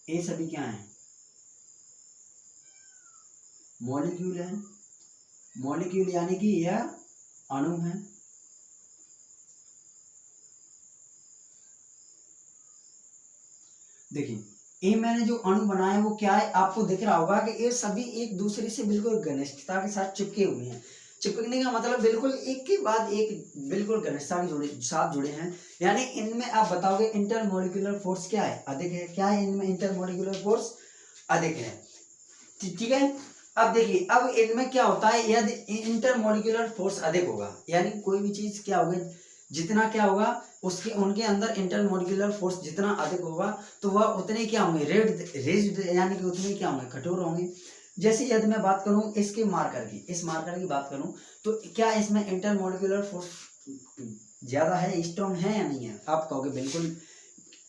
ये सभी क्या है, मॉलिक्यूल है, मॉलिक्यूल यानी कि यह अणु है, देखिए ये मैंने जो अणु बनाया वो क्या है, आपको दिख रहा होगा कि ये सभी एक दूसरे से बिल्कुल घनिष्ठता के साथ चिपके हुए हैं। चिपकने का मतलब बिल्कुल एक के बाद एक बिल्कुल घनिष्ठता के साथ जुड़े हैं। यानी इनमें आप बताओगे इंटरमोलिक्यूलर फोर्स क्या है, अधिक है। क्या है इनमें, इंटरमोलिक्यूलर फोर्स अधिक है, ठीक है। अब देखिए अब इनमें क्या होता है, यदि इंटरमोलिक्यूलर फोर्स अधिक होगा, यानी कोई भी चीज क्या होगा, जितना क्या होगा उसके उनके अंदर इंटरमोलिक्यूलर फोर्स जितना अधिक होगा, तो वह उतने क्या होंगे, रेज्ड यानी कि उतने क्या होंगे, कठोर होंगे। जैसे यदि मैं बात करूं इसके मार्कर की, इस मार्कर की बात करूं, तो क्या इसमें इंटरमोलिक्यूलर फोर्स ज्यादा है, स्ट्रॉन्ग है या नहीं है। आप कहोगे बिल्कुल,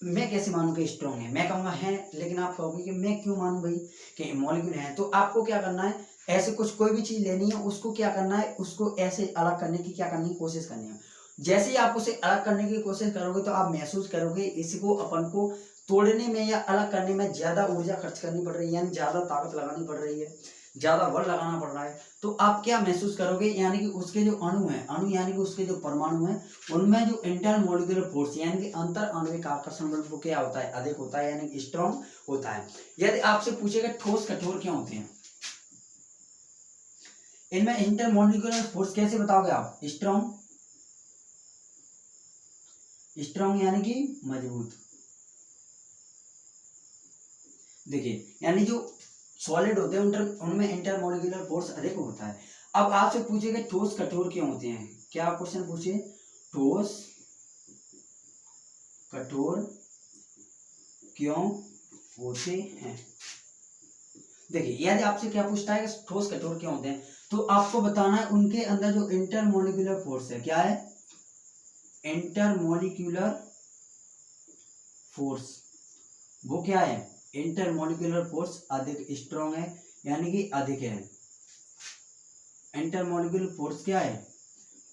मैं कैसे मानूं कि स्ट्रॉन्ग है, मैं कहूँगा है, लेकिन आप कहोगे कि मैं क्यों मानूं भाई कि मॉलिक्यूल है। तो आपको क्या करना है, ऐसे कुछ कोई भी चीज लेनी है, उसको क्या करना है, उसको ऐसे अलग करने की क्या करनी है, कोशिश करनी है। जैसे ही आप उसे अलग करने की कोशिश करोगे, तो आप महसूस करोगे इसको अपन को तोड़ने में या अलग करने में ज्यादा ऊर्जा खर्च करनी पड़ रही है, यानी ज्यादा ताकत लगानी पड़ रही है, ज्यादा बल लगाना पड़ रहा है। तो आप क्या महसूस करोगे, यानी कि उसके जो अणु है, अणु यानी कि उसके जो परमाणु है, उनमें जो इंटरमोलिक्यूलर फोर्स यानी कि अंतर आणविक आकर्षण बल वो क्या होता है, अधिक होता है, यानी कि स्ट्रॉन्ग होता है। यदि आपसे पूछेगा ठोस कठोर क्यों होते हैं, इनमें इंटरमोलिक्यूलर फोर्स कैसे बताओगे आप, स्ट्रॉन्ग, स्ट्रॉन्ग यानी कि मजबूत। देखिए यानी जो सॉलिड होते हैं उनमें इंटरमोलिक्यूलर फोर्स अधिक होता है। अब आपसे पूछेगा ठोस कठोर क्यों होते हैं, क्या क्वेश्चन पूछे, ठोस कठोर क्यों होते हैं। देखिए यदि आपसे क्या पूछता है कि ठोस कठोर क्यों होते हैं, तो आपको बताना है उनके अंदर जो इंटरमोलिक्यूलर फोर्स है, क्या है, इंटरमोलिक्यूलर फोर्स, वो क्या है, इंटरमोलिक्यूलर फोर्स अधिक स्ट्रॉन्ग है, यानी कि अधिक है। इंटरमोलिकुलर फोर्स क्या है,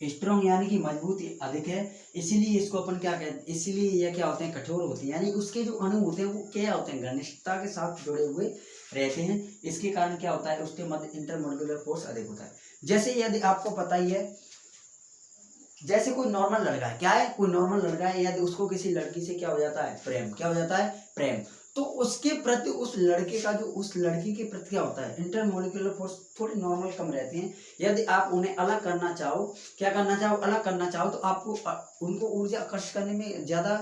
स्ट्रॉन्ग यानी कि मजबूत, अधिक है, इसीलिए इसको अपन क्या कहते हैं, इसीलिए ये क्या होते हैं, कठोर होते हैं। यानी उसके जो अणु होते हैं वो क्या होते हैं, घनिष्ठता के साथ जुड़े हुए रहते हैं। इसके कारण क्या होता है, उसके मध्य इंटरमोलिकुलर फोर्स अधिक होता है। जैसे यदि आपको पता ही है, जैसे कोई नॉर्मल लड़का है, क्या है, कोई नॉर्मल लड़का है, यदि उसको किसी लड़की से क्या हो जाता है, प्रेम, क्या हो जाता है, प्रेम, तो उसके प्रति उस लड़के का जो उस लड़की के प्रति क्या होता है, इंटरमोलिकुलर फोर्स थोड़ी नॉर्मल कम रहती हैं। यदि आप उन्हें अलग करना चाहो, क्या करना चाहो, अलग करना चाहो, तो आपको उनको ऊर्जा आकर्षित करने में ज्यादा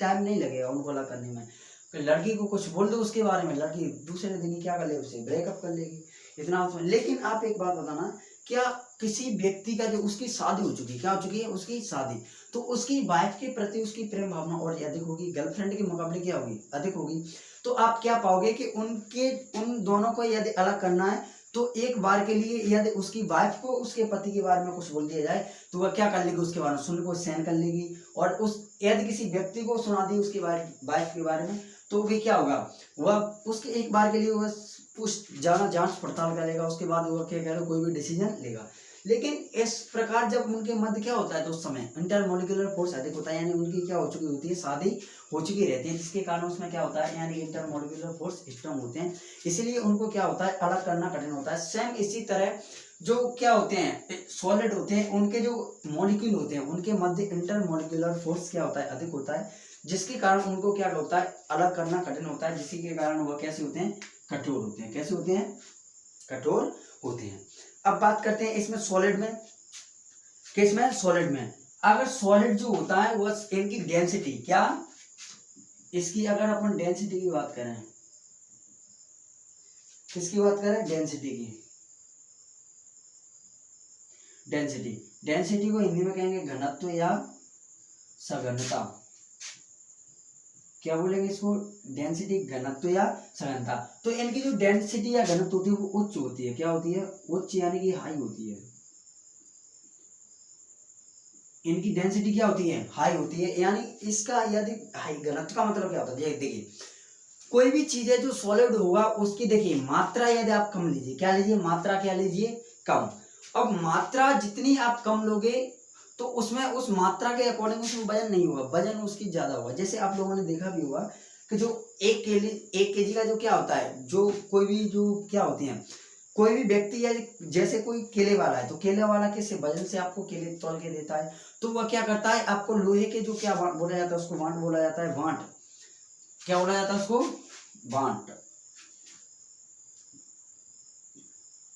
टाइम नहीं लगेगा, उनको अलग करने में। लड़की को कुछ बोल दो उसके बारे में, लड़की दूसरे दिन ही क्या कर ले, उसे ब्रेकअप कर लेगी, इतना। लेकिन आप एक बात बताना, क्या किसी व्यक्ति का जो उसकी शादी हो चुकी है, क्या हो चुकी है, उसकी शादी, तो उसकी वाइफ के प्रति उसकी प्रेम भावना और अधिक होगी, गर्लफ्रेंड के मुकाबले क्या होगी, अधिक होगी। तो आप क्या पाओगे कि उन दोनों को यदि अलग करना है, तो एक बार के लिए यदि उसकी वाइफ को उसके पति के बारे में कुछ बोल दिया जाए, तो वह क्या कर लेगी, उसके बारे में सुन को सहन कर लेगी। और उस यदि किसी व्यक्ति को सुना दी उसकी वाइफ के बारे में, तो भी क्या होगा, वह उसके एक बार के लिए वह जांच पड़ताल करेगा, उसके बाद वो क्या करेगा, कोई भी डिसीजन लेगा। लेकिन इस प्रकार जब उनके मध्य क्या होता है, तो उस समय इंटरमोलिकुलर फोर्स अधिक होता है, यानी उनकी क्या हो चुकी होती है, शादी हो चुकी रहती है, जिसके कारण उसमें क्या होता है, यानी इंटरमोलिकुलर फोर्स स्ट्रॉन्ग होते हैं, इसीलिए उनको क्या होता है, अलग करना कठिन होता है। सेम इसी तरह जो क्या होते हैं, सॉलिड होते हैं, उनके जो मॉलिक्यूल होते हैं उनके मध्य इंटरमोलिकुलर फोर्स क्या होता है, अधिक होता है, जिसके कारण उनको क्या होता है, अलग करना कठिन होता है, जिसके कारण वह कैसे होते हैं, कठोर होते हैं। कैसे होते हैं, कठोर होते हैं। अब बात करते हैं इसमें सॉलिड में, किसमें, सॉलिड में। अगर सॉलिड जो होता है वह इनकी डेंसिटी, क्या, इसकी अगर अपन डेंसिटी की बात करें, किसकी बात करें, डेंसिटी की, डेंसिटी को हिंदी में कहेंगे घनत्व या सघनता। क्या बोलेंगे इसको, डेंसिटी, घनत्व या सघनता। तो इनकी जो डेंसिटी या घनत्व होती है वो उच्च होती है, क्या होती है, उच्च यानी कि हाई होती है। इनकी डेंसिटी क्या होती है, हाई होती है। यानी इसका यदि हाई, घनत्व का मतलब क्या होता है, देखिए कोई भी चीज है जो सॉलिड होगा उसकी देखिए मात्रा यदि आप कम लीजिए, क्या लीजिए, मात्रा क्या लीजिए, कम। अब मात्रा जितनी आप कम लोगे तो उसमें उस मात्रा के अकॉर्डिंग उसमें वजन नहीं होगा, वजन उसकी ज्यादा होगा। जैसे आप लोगों ने देखा भी होगा कि जो एक केजी का जो क्या होता है, जो कोई भी जो क्या होती है, कोई भी व्यक्ति या जैसे कोई केले वाला है, तो केले वाला किस वजन से आपको केले तोल के देता है, तो वह क्या करता है, आपको लोहे के जो क्या बोला जाता है, उसको वांट बोला जाता है, वांट, क्या बोला जाता है उसको, वांट।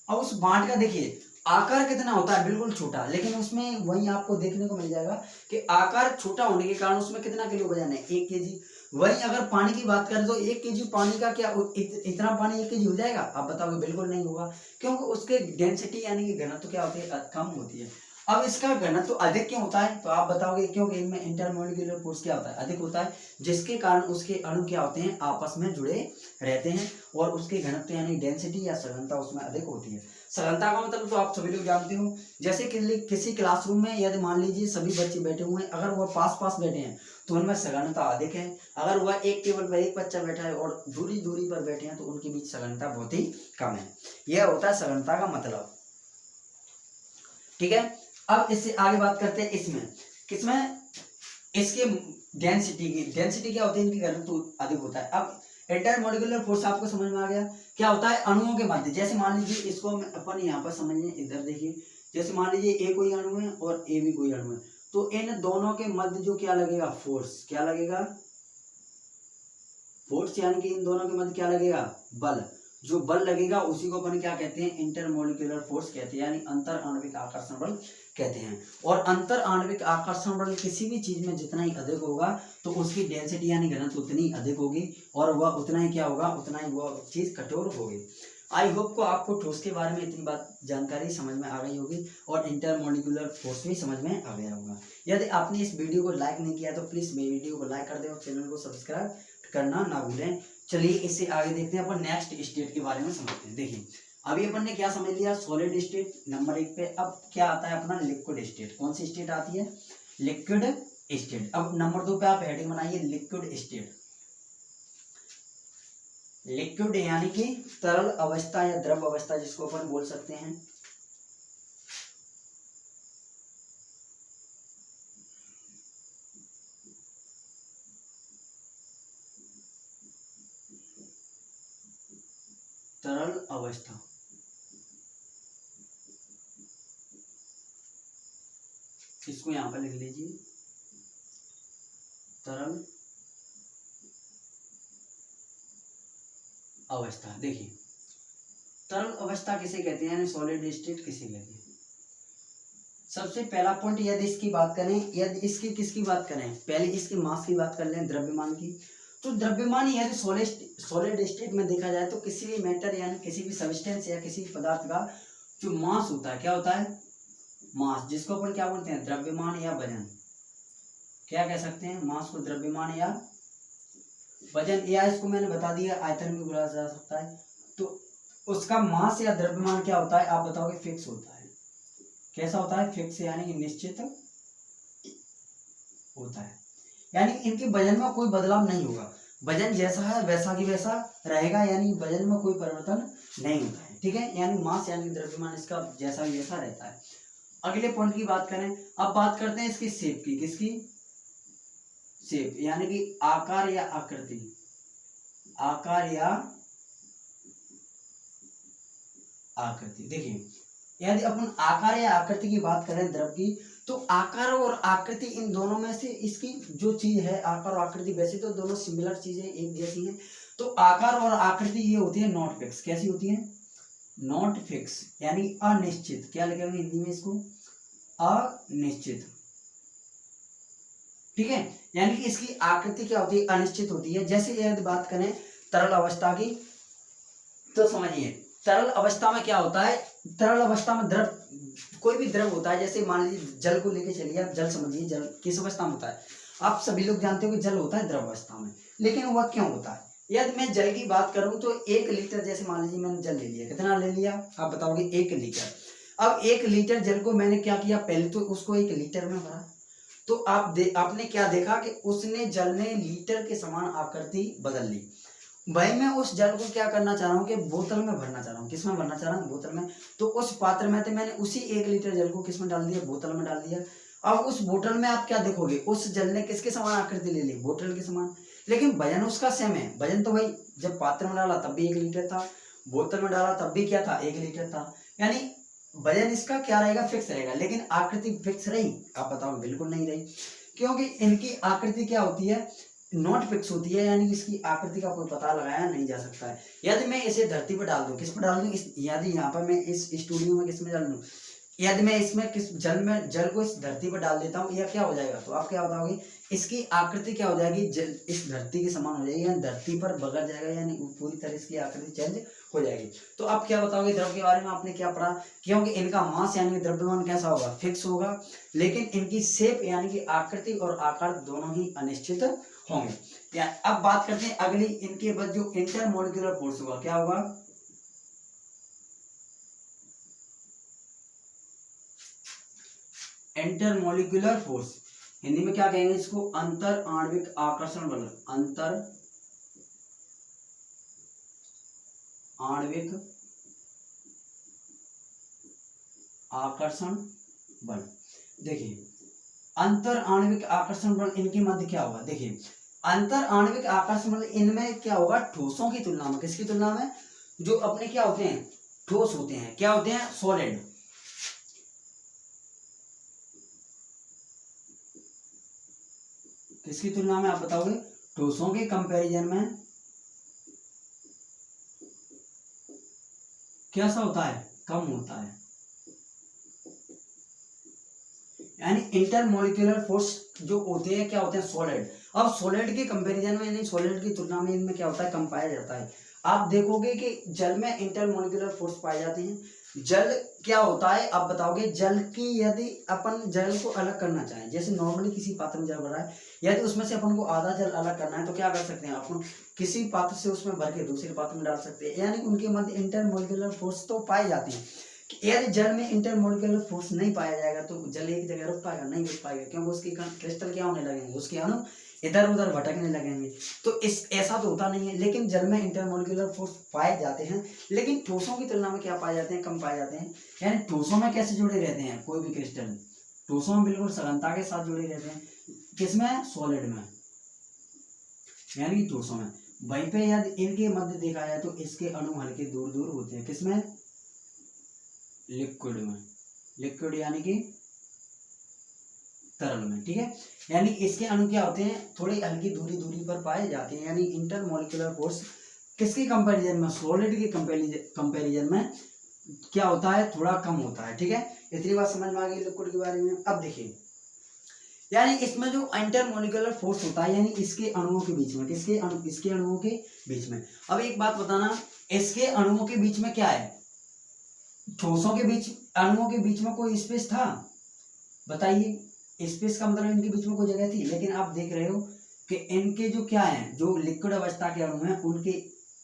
अब उस वांट का देखिए आकार कितना होता है, बिल्कुल छोटा, लेकिन उसमें वही आपको देखने को मिल जाएगा कि आकार छोटा होने के कारण उसमें कितना किलो वजन है, 1 केजी। वही अगर पानी की बात करें तो 1 केजी पानी का क्या इतना पानी 1 केजी हो जाएगा, आप बताओगे, बिल्कुल नहीं होगा, क्योंकि उसके डेंसिटी यानी कि घनत्व क्या होती है, कम होती है। अब इसका घनत्व अधिक क्यों होता है, तो आप बताओगे क्योंकि इनमें इंटरमोलिकुलर फोर्स क्या होता है, अधिक होता है, जिसके कारण उसके अणु क्या होते हैं, आपस में जुड़े रहते हैं, और उसके घनत्व यानी डेंसिटी या सघनता उसमें अधिक होती है। सघनता का मतलब तो आप सभी लोग जानते हो, जैसे किसी क्लासरूम में यदि मान लीजिए सभी बच्चे बैठे हुए हैं, अगर वह पास पास बैठे हैं तो उनमें सघनता अधिक है। अगर वह एक टेबल पर एक बच्चा बैठा है और दूरी दूरी पर बैठे हैं तो उनके बीच सघनता बहुत ही कम है। यह होता है सघनता का मतलब, ठीक है। अब इससे आगे बात करते हैं इसमें, किसमें, इसके डेंसिटी की। डेंसिटी क्या होती है, इनकी घनत्व अधिक होता है। अब इंटरमोलिकुलर फोर्स आपको समझ में आ गया, क्या होता है, अणुओं के मध्य। जैसे मान लीजिए इसको अपन यहाँ पर समझिए, इधर देखिए, जैसे मान लीजिए ए कोई अणु है और ए भी कोई अणु है, तो इन दोनों के मध्य जो क्या लगेगा, फोर्स, क्या लगेगा, फोर्स, यानी कि इन दोनों के मध्य क्या लगेगा, बल। जो बल लगेगा उसी को अपन क्या कहते हैं, इंटरमोलिकुलर फोर्स कहते हैं, यानी अंतर आणविक आकर्षण बल कहते हैं। और अंतर आणविक आकर्षण बल किसी भी चीज में जितना ही अधिक होगा तो उसकी डेंसिटी यानी घनत्व उतनी अधिक होगी, और वह उतना ही क्या होगा, उतना ही वह चीज कठोर होगी। आई होप को आपको ठोस के बारे में इतनी बात जानकारी समझ में आ गई होगी, और इंटरमोलिकुलर फोर्स भी समझ में आ गया होगा। यदि आपने इस वीडियो को लाइक नहीं किया तो प्लीज मेरी वीडियो को लाइक कर दें और चैनल को सब्सक्राइब करना ना भूलें। चलिए इससे आगे देखते हैं, अपन नेक्स्ट स्टेट के बारे में समझते हैं। देखिए अभी अपन ने क्या समझ लिया, सॉलिड स्टेट नंबर 1 पे। अब क्या आता है अपना, लिक्विड स्टेट। कौन सी स्टेट आती है, लिक्विड स्टेट। अब नंबर 2 पे आप हेडिंग बनाइए, लिक्विड स्टेट। लिक्विड यानी कि तरल अवस्था या द्रव अवस्था जिसको अपन बोल सकते हैं। तरल अवस्था, इसको यहां पर लिख लीजिए, तरल अवस्था। देखिए तरल अवस्था किसे कहते हैं यानी सॉलिड स्टेट किसे कहते हैं। सबसे पहला पॉइंट, यदि इसकी बात करें, यदि इसकी किसकी बात करें, पहले इसकी मास की बात कर लें, द्रव्यमान की। तो द्रव्यमान यदि सॉलिड स्टेट में देखा जाए तो किसी भी मैटर यानी किसी भी सब्सटेंस या किसी पदार्थ का जो मास होता है, क्या होता है, मास, जिसको अपन क्या बोलते हैं, द्रव्यमान या वजन। क्या कह सकते हैं, मास को द्रव्यमान या वजन, या इसको मैंने बता दिया आयतन भी बोला जा सकता है। तो उसका मास या द्रव्यमान क्या होता है, आप बताओगे, फिक्स होता है। कैसा होता है, फिक्स यानी कि निश्चित होता है, यानी इनके वजन में कोई बदलाव नहीं होगा। वजन जैसा है वैसा की वैसा रहेगा, यानी वजन में कोई परिवर्तन नहीं होता है। ठीक है, यानी मास यानी द्रव्यमान इसका जैसा भी वैसा रहता है। अगले पॉइंट की बात करें, अब बात करते हैं इसकी शेप की। किसकी शेप, यानी कि आकार या आकृति, आकार या आकृति। देखिए यदि अपन आकार या आकृति की बात करें द्रव की, तो आकार और आकृति इन दोनों में से इसकी जो चीज है, आकार और आकृति, वैसे तो दोनों सिमिलर चीजें एक जैसी हैं। तो आकार और आकृति ये होती है नॉट फिक्स। कैसी होती है, नॉट फिक्स, यानी अनिश्चित। क्या लिखेंगे हिंदी में इसको, अनिश्चित। ठीक है, यानी कि इसकी आकृति क्या होती है, अनिश्चित होती है। जैसे यदि बात करें तरल अवस्था की, तो समझिए तरल अवस्था में क्या होता है, तरल अवस्था में द्रव, कोई भी द्रव होता है, जैसे मान लीजिए जल को लेके चलिए, आप जल समझिए, जल किस अवस्था में होता है, आप सभी लोग जानते हो कि जल होता है द्रव अवस्था में। लेकिन वह क्यों होता है, यदि मैं जल की बात करूं तो 1 लीटर, जैसे मान लीजिए मैंने जल ले लिया, कितना ले लिया आप बताओगे, 1 लीटर। अब 1 लीटर जल को मैंने क्या किया, पहले तो उसको 1 लीटर में भरा, तो आपने क्या देखा कि उसने जल ने लीटर के समान आकृति बदल ली। भाई मैं उस जल को क्या करना चाह रहा हूँ कि बोतल में भरना चाह रहा हूँ। किस में भरना चाह रहा हूँ, बोतल में। तो उस पात्र में तो मैंने उसी 1 लीटर जल को किस में डाल दिया, बोतल में डाल दिया। अब उस बोतल में आप क्या देखोगे, उस जल ने किसके समान आकृति ले ली, बोतल के समान। लेकिन वजन उसका सेम है। वजन तो भाई जब पात्र में डाला तब भी 1 लीटर था, बोतल में डाला तब भी क्या था, 1 लीटर था। यानी वजन इसका क्या रहेगा, फिक्स रहेगा। लेकिन आकृति फिक्स रही, आप बताओ, बिल्कुल नहीं रही, क्योंकि इनकी आकृति क्या होती है, नॉट फिक्स होती है, यानी इसकी आकृति का कोई पता लगाया नहीं जा सकता है। यदि मैं इसे धरती पर डाल दूं, किस पर डाल दूं, यदि यहाँ पर मैं इस स्टूडियो में किस में डाल दूं, यदि मैं इसमें किस जल को इस धरती पर डाल देता हूँ, यह क्या हो जाएगा, तो आप क्या बताओगे, इसकी आकृति क्या हो जाएगी, जल इस धरती के समान हो जाएगी, यानी धरती पर बगड़ जाएगा, यानी पूरी तरह इसकी आकृति चेंज हो जाएगी। तो आप क्या बताओगे, द्रव के बारे में आपने क्या पढ़ा, क्योंकि इनका मास यानी द्रव्यमान कैसा होगा, फिक्स होगा, लेकिन इनकी शेप यानी कि आकृति और आकार दोनों ही अनिश्चित होंगे। अब बात करते हैं अगली, इनके बाद जो इंटरमोलिकुलर फोर्स होगा, क्या होगा, इंटरमोलिकुलर फोर्स, हिंदी में क्या कहेंगे इसको, अंतर आणविक आकर्षण बल, अंतर आणविक आकर्षण बल। देखिए अंतर आणविक आकर्षण बल इनके मध्य क्या होगा, देखिए अंतर आणविक आकर्षण बल इनमें क्या होगा, ठोसों की तुलना में, किसकी तुलना में, जो अपने क्या होते हैं, ठोस होते हैं, क्या होते हैं, सॉलिड। किसकी तुलना में आप बताओगे, ठोसों के कंपैरिजन में कैसा होता है, कम होता है। यानी इंटरमोलिकुलर फोर्स जो होते हैं क्या होते हैं, सॉलिड। अब सॉलिड के कंपैरिजन में, यानी सॉलिड की तुलना में इनमें क्या होता है, कम पाया जाता है। आप देखोगे कि जल में इंटरमोलिकुलर फोर्स पाए जाते हैं। जल क्या होता है, आप बताओगे, जल की यदि अपन जल को अलग करना चाहें, जैसे नॉर्मली किसी पात्र में जल भरा है, यदि उसमें से अपन को आधा जल अलग करना है तो क्या कर सकते हैं, अपन किसी पात्र से उसमें भर के दूसरे पात्र में डाल सकते हैं। यानी उनके मध्य इंटरमोलिकुलर फोर्स तो पाए जाते हैं। कि यदि जल में इंटरमोलिकुलर फोर्स नहीं पाया जाएगा तो जल एक जगह रुक पाएगा, नहीं रुक पाएगा, क्योंकि उसके क्रिस्टल क्या होने लगेंगे, उसके अणु इधर उधर भटकने लगेंगे। तो इस ऐसा तो होता नहीं है, लेकिन जल में इंटरमोलिकुलर फोर्स पाए जाते हैं, लेकिन ठोसों की तुलना में क्या पाए जाते हैं, कम पाए जाते हैं। यानी ठोसों में कैसे जुड़े रहते हैं कोई भी क्रिस्टल, ठोसों में बिल्कुल सघनता के साथ जुड़े रहते हैं, किसमें, सॉलिड में, यानी कि ठोसों में। वहीं पे यदि इनके मध्य देखा जाए तो इसके अणु हल्के दूर दूर होते हैं, किसमें, लिक्विड में, लिक्विड यानी कि तरल में, ठीक है। यानी इसके अणु क्या होते हैं, थोड़ी हल्की दूरी दूरी पर पाए जाते हैं। यानी इंटरमोलिकुलर फोर्स किसके कंपैरिजन में, सॉलिड के कंपैरिजन में क्या होता है, थोड़ा कम होता है, ठीक है। इतनी बात समझ में आ गई लिक्विड के बारे में। अब देखिए, यानी इसमें जो इंटरमोलिकुलर फोर्स होता है, यानी इसके अणुओं के बीच में, किसके अणु, इसके अणुओं के बीच में। अब एक बात बताना, इसके अणुओं के बीच में क्या है, ठोसों के बीच, अणुओं के बीच में कोई स्पेस था, बताइए। स्पेस का मतलब इनके बीच में कोई जगह थी, लेकिन आप देख रहे हो कि इनके जो क्या है, जो लिक्विड अवस्था के अणु हैं, उनके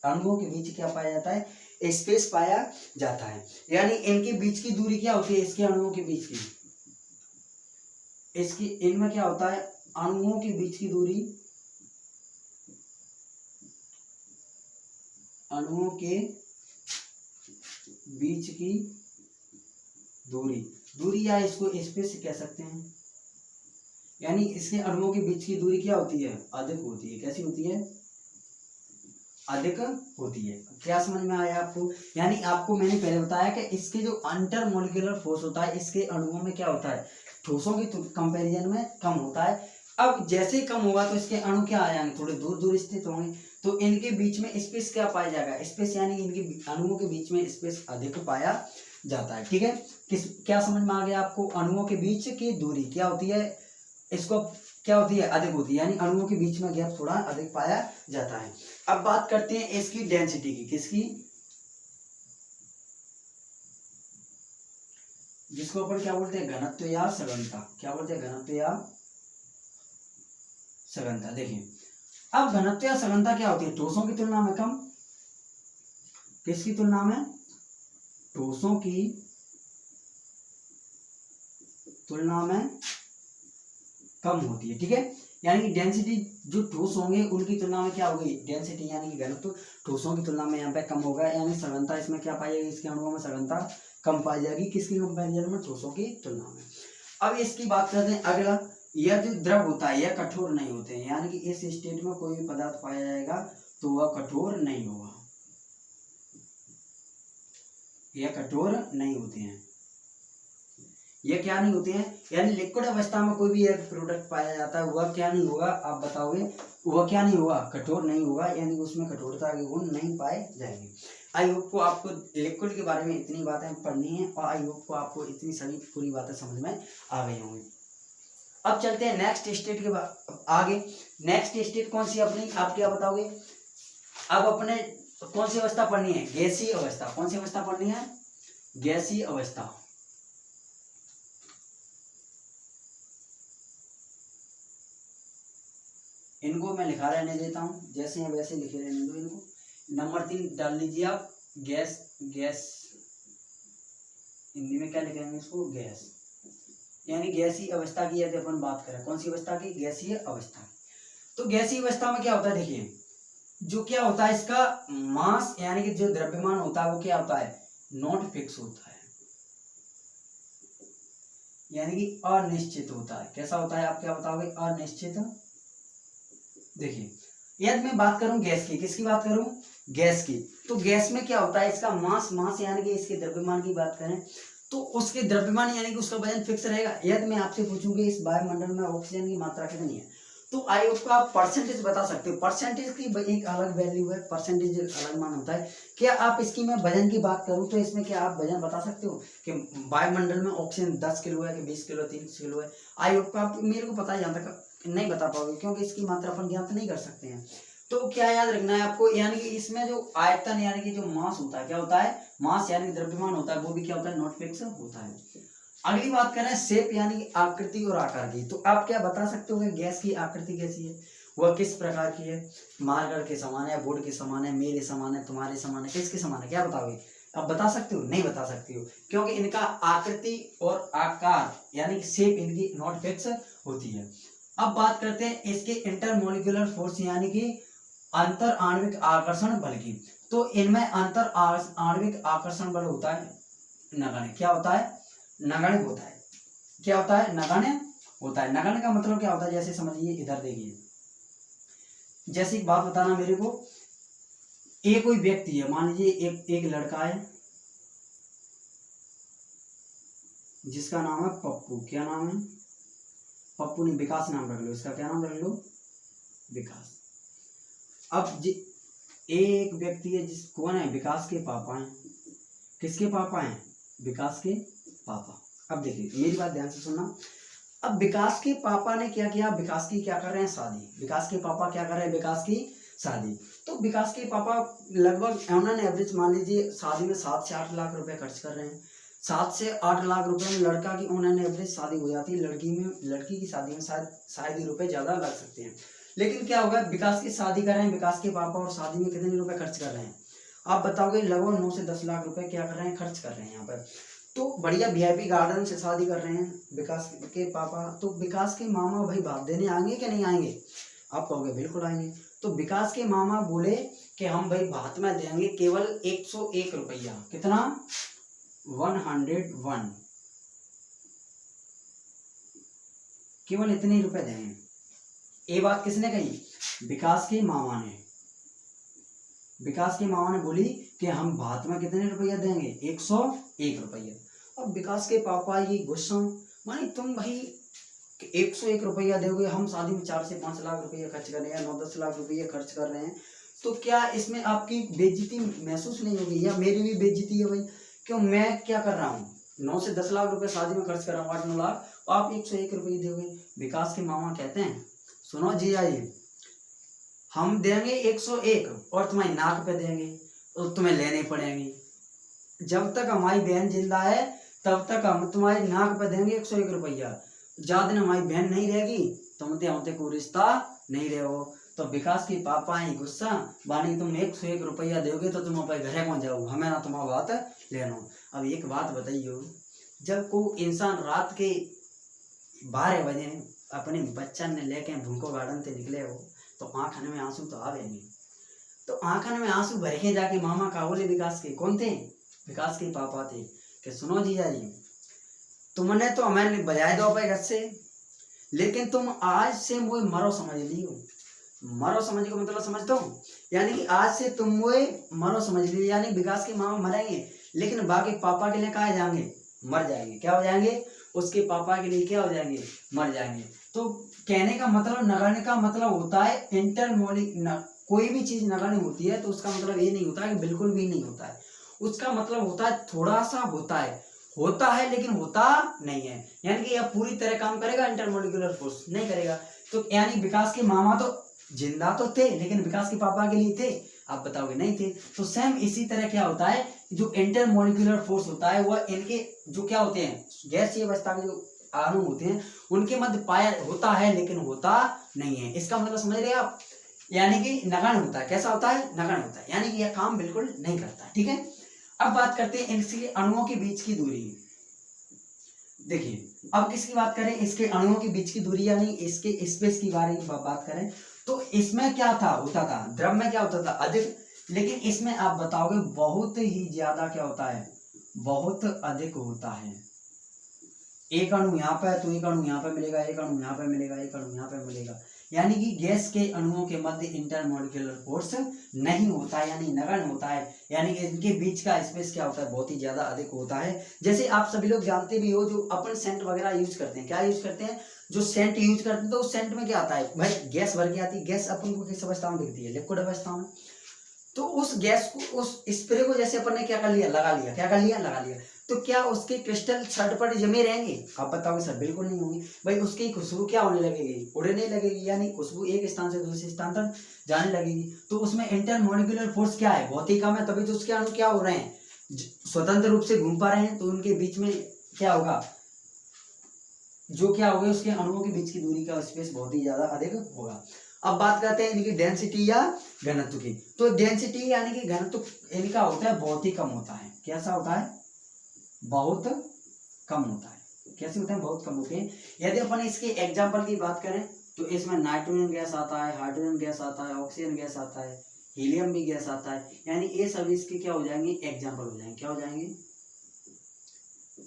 अणुओं के बीच क्या पाया जाता है, स्पेस पाया जाता है। यानी इनके बीच की दूरी क्या होती है, इसके अणुओं के बीच की, इसकी, इनमें क्या होता है, अणुओं के बीच की दूरी, अणुओं के बीच की दूरी, दूरी या इसको स्पेस कह सकते हैं। यानी इसके अणुओं के बीच की दूरी क्या होती है, अधिक होती है, कैसी होती है, अधिक होती है। क्या समझ में आया आपको। यानी आपको मैंने पहले बताया कि इसके जो इंटरमोलिकुलर फोर्स होता है, इसके अणुओं में क्या होता है, ठोसों के कंपैरिजन में कम होता है। अब जैसे ही कम होगा तो इसके अणु क्या आ जाएंगे, थोड़े दूर दूर स्थित होंगे, तो इनके बीच में स्पेस क्या पाया जाएगा, स्पेस, यानी इनके अणुओं के बीच में स्पेस अधिक पाया जाता है, ठीक है। क्या समझ में आ गया आपको, अणुओं के बीच की दूरी क्या होती है, इसको क्या होती है, अधिक होती है, यानी अणुओं के बीच में गैप थोड़ा अधिक पाया जाता है। अब बात करते हैं इसकी डेंसिटी की, किसकी, जिसको अपन क्या बोलते हैं, घनत्व या सघनता, क्या बोलते हैं, घनत्व या सघनता। देखिए, अब घनत्व या सघनता क्या होती है, ठोसों की तुलना में कम, किसकी तुलना में, ठोसों की तुलना में कम होती है, ठीक है। यानी कि डेंसिटी जो ठोस होंगे उनकी तुलना में क्या होगी, डेंसिटी यानी कि घनत्व ठोसों की तुलना में यहाँ पे कम होगा, यानी सघनता इसमें क्या पाई जाएगी, इसके अणुओं में सघनता कम पाई जाएगी, किसकी कंपैरिजन में, ठोसों की तुलना में। अब इसकी बात करते हैं अगला, यह जो द्रव होता है यह कठोर नहीं होते हैं, यानी कि इस स्टेट में कोई भी पदार्थ पाया जाएगा तो वह कठोर नहीं होगा, यह कठोर नहीं होते हैं, ये क्या नहीं होते हैं, यानी लिक्विड अवस्था में कोई भी एक प्रोडक्ट पाया जाता है वह क्या नहीं होगा, आप बताओगे, वह क्या नहीं होगा, कठोर नहीं होगा, यानी उसमें कठोरता के गुण नहीं पाए जाएंगे। आई होप को आपको लिक्विड के बारे में इतनी बातें पढ़नी है, और आई होप को आपको इतनी सभी पूरी बातें समझ में आ गई होंगी। अब चलते हैं नेक्स्ट स्टेट के आगे। नेक्स्ट स्टेट कौन सी अपनी, आप क्या बताओगे, अब अपने कौन सी अवस्था पढ़नी है, गैसीय अवस्था। कौन सी अवस्था पढ़नी है, गैसीय अवस्था। इनको मैं लिखा रहने देता हूं, जैसे हैं वैसे लिखे रहने दो इनको। नंबर 3 डाल लीजिए आप, गैस, गैस हिंदी में क्या लिखेंगे इसको, गैस, यानी गैसीय अवस्था की यदि अपन बात करें, कौन सी अवस्था की, गैसीय अवस्था। तो गैसीय अवस्था में क्या होता है, देखिए, जो क्या होता है, इसका मास यानी कि जो द्रव्यमान होता है वो क्या होता है, नॉट फिक्स होता है, यानी कि अनिश्चित होता है। कैसा होता है, आप क्या बताओगे, अनिश्चित। देखिए, यदि मैं बात करूं गैस की, किसकी बात करूं, गैस की, तो गैस में क्या होता है, इसका मास यानी कि इसके द्रव्यमान की बात करें तो उसके द्रव्यमान यानी कि उसका वजन फिक्स रहेगा। यदि मैं आपसे पूछूंगी इस वायुमंडल में ऑक्सीजन की मात्रा कितनी है, तो आई उसको आप परसेंटेज बता सकते हो। परसेंटेज की एक अलग वैल्यू है, परसेंटेज अलग मान होता है। क्या आप इसकी मैं वजन की बात करूं तो इसमें क्या आप वजन बता सकते हो कि वायुमंडल में ऑक्सीजन 10 किलो है कि 20 किलो, 30 किलो है। आई होप आप मेरे को पता है, यहाँ तक नहीं बता पाओगे क्योंकि इसकी मात्रा अपन ज्ञात नहीं कर सकते हैं। तो क्या याद रखना है आपको, यानी कि इसमें जो आयतन यानी कि जो मास होता है, क्या होता है, मास यानी द्रव्यमान होता है, वो भी क्या होता है, नॉट फिक्स होता है। अगली बात करें शेप यानी कि आकृति और आकार की, तो आप क्या बता सकते हो कि गैस की आकृति कैसी है, वह किस प्रकार की है, मार्कर के समान है, बोर्ड के समान है, मेरे समान है, तुम्हारे समान है, किसके समान है, क्या बताओगे, अब बता सकते हो? नहीं बता सकते हो, क्योंकि इनका आकृति और आकार यानी शेप इनकी नॉट फिक्स होती है। अब बात करते हैं इसके इंटरमोलिकुलर फोर्स यानी कि अंतर आणविक आकर्षण बल की। तो इनमें अंतर आणविक आकर्षण बल होता है नगण्य। क्या होता है? नगण्य होता है। क्या होता है? नगण्य होता है। नगण्य का मतलब क्या होता है? जैसे समझिए, इधर देखिए, जैसे एक बात बताना मेरे को, एक कोई व्यक्ति है, मान लीजिए एक लड़का है जिसका नाम है पप्पू। क्या नाम है? पप्पू नहीं, विकास नाम रख लो इसका। क्या नाम रख लो? विकास। अब एक व्यक्ति है जिस कौन है? विकास के पापा हैं। किसके पापा हैं? विकास के पापा। अब देखिए मेरी बात ध्यान से सुनना। अब विकास के पापा ने क्या किया? विकास की क्या कर रहे हैं? शादी। विकास के पापा क्या कर रहे हैं? विकास की शादी। तो विकास के पापा लगभग उन्होंने एवरेज मान लीजिए शादी में 7 से 8 लाख रुपए खर्च कर रहे हैं। 7 से 8 लाख रुपए में लड़का की उन्होंने एवरेज शादी हो जाती है। लड़की की शादी में शायद ही रुपए ज्यादा लग सकते हैं। लेकिन क्या होगा? विकास की शादी कर रहे हैं विकास के पापा, और शादी में कितने रुपए खर्च कर रहे हैं? आप बताओगे? लगभग 9 से 10 लाख रुपए क्या कर रहे हैं? खर्च कर रहे हैं यहाँ पर। तो बढ़िया वीआईपी गार्डन से शादी कर रहे हैं विकास के पापा। तो विकास के मामा भाई भात देने आएंगे कि नहीं आएंगे? आप कहोगे बिल्कुल आएंगे। तो विकास के मामा बोले कि हम भाई भात में देंगे केवल 101 रुपया। कितना? 101, केवल इतने रुपए देंगे। ये बात किसने कही? विकास के मामा ने। विकास के मामा ने बोली कि हम भात में कितने रुपया देंगे? 101 रुपया। अब विकास के पापा ये गुस्सा, मानी तुम भाई 101 रुपया दोगे, हम शादी में 4 से 5 लाख रुपया खर्च कर रहे हैं, 9-10 लाख रुपया खर्च कर रहे हैं, तो क्या इसमें आपकी बेइज्जती महसूस नहीं होगी? या मेरी भी बेइज्जती है भाई, क्यों? मैं क्या कर रहा हूँ? 9 से 10 लाख रुपए शादी में खर्च कर रहा हूँ, 8-9 लाख, तो आप 101 रुपये दोगे। विकास के मामा कहते हैं सुनो जी, आइए हम देंगे 101 और तुम्हारी नाक पे देंगे, तो तुम्हें लेने पड़ेंगे। जब तक हमारी बहन जिंदा है तब तक हम तुम्हारी नाक पे देंगे 101 रुपया। ज्यादा दिन हमारी बहन नहीं रहेगी तुमते हमते कोई रिश्ता नहीं रहो। तो विकास के पापा ही गुस्सा, बानी तुम 101 रुपया दोगे तो तुम अपने घरे कौन जाओ, हमें ना तुम्हारा बात लेना। अब एक बात बताइयो, जब कोई इंसान रात के 12 बजे अपने बच्चन ने लेके भूखो गार्डन से निकले हो, तो आंखन में आंसू तो आवेंगे। तो आंखन में आंसू भर के जाके मामा का बोले विकास के, कौन थे? विकास के पापा थे, कि सुनो जीजा जी, तुमने तो हमें बजाय दो पे घर से, लेकिन तुम आज से मुझे मरो समझ लियो। मरो समझ को मतलब समझ दो, यानी कि आज से तुम मुझे मरो समझ लियो। यानी विकास के मामा मरेंगे, लेकिन बाकी पापा के लिए कहाँ जाएंगे? मर जाएंगे। क्या हो जाएंगे? उसके पापा के लिए क्या हो जाएंगे? मर जाएंगे। तो कहने का मतलब, नगण्य का मतलब होता है इंटरमोलिक। कोई भी चीज नगण्य होती है तो उसका मतलब ये नहीं होता है कि बिल्कुल भी नहीं होता है। उसका मतलब होता है थोड़ा सा होता है लेकिन होता नहीं है। यानी कि यह पूरी तरह काम करेगा, इंटरमोलिकुलर फोर्स नहीं करेगा। तो यानी विकास के मामा तो जिंदा तो थे, लेकिन विकास के पापा के लिए थे, आप बताओगे नहीं थे। तो सेम इसी तरह क्या होता है, जो इंटरमोलिकुलर फोर्स होता है वह इनके जो क्या होते हैं, गैसीय अवस्था के जो अणु होते हैं उनके मध्य पाया होता है लेकिन होता नहीं है। इसका मतलब समझ रहे आप? यानी कि नगण्य होता है। कैसा होता है? नगण्य होता है, यानी कि यह काम बिल्कुल नहीं करता। ठीक है, अब बात करते हैं इसके अणुओं के बीच की दूरी। देखिए अब किसकी बात करें? इसके अणुओं के बीच की दूरी, यानी इसके स्पेस की बारे में बात करें तो इसमें क्या होता था द्रव में क्या होता था? अधिक। लेकिन इसमें आप बताओगे बहुत ही ज्यादा क्या होता है? बहुत अधिक होता है। एक अणु यहाँ पे है तो एक अणु यहाँ पे मिलेगा, एक अणु यहाँ पे मिलेगा, एक अणु यहाँ पे मिलेगा। यानी कि गैस के अणुओं के मध्य इंटरमोलिकुलर फोर्स नहीं होता है, यानी नगण्य होता है। यानी कि इनके बीच का स्पेस क्या होता है? बहुत ही ज्यादा अधिक होता है। जैसे आप सभी लोग जानते भी हो, जो अपन सेंट वगैरह यूज करते हैं, क्या यूज करते हैं? जो सेंट यूज करते हैं तो उस सेंट में क्या आता है भाई? गैस भर के आती है। गैस अपन को किस अवस्था में दिखती है? लिक्विड अवस्था में। तो उस गैस को, उस स्प्रे को जैसे अपन ने क्या कर लिया? लगा लिया। क्या कर लिया? लगा लिया। तो क्या उसके क्रिस्टल शर्ट पर जमे रहेंगे? आप बताओगे सर बिल्कुल नहीं होंगे भाई। उसकी खुशबू क्या होने लगेगी? उड़ने लगेगी, यानी खुशबू एक स्थान से दूसरे स्थान तक जाने लगेगी। तो उसमें इंटरमोलिकुलर फोर्स क्या है? बहुत ही कम है, तभी तो उसके अणु क्या हो रहे हैं? स्वतंत्र रूप से घूम पा रहे हैं। तो उनके बीच में क्या होगा? जो क्या होगा, उसके अणुओं के बीच की दूरी का स्पेस बहुत ही ज्यादा अधिक होगा। अब बात करते हैं इनकी डेंसिटी या घनत्व की। तो डेंसिटी यानी कि घनत्व इनका होता है बहुत ही कम होता है। कैसा होता है? बहुत कम होता है। कैसे होता है? बहुत कम होते हैं। यदि अपन इसके एग्जाम्पल की बात करें तो इसमें नाइट्रोजन गैस आता है, हाइड्रोजन गैस आता है, ऑक्सीजन गैस आता है, हीलियम भी गैस आता है। यानी ये सभी इसके क्या हो जाएंगे? एग्जाम्पल हो जाएंगे। क्या हो जाएंगे?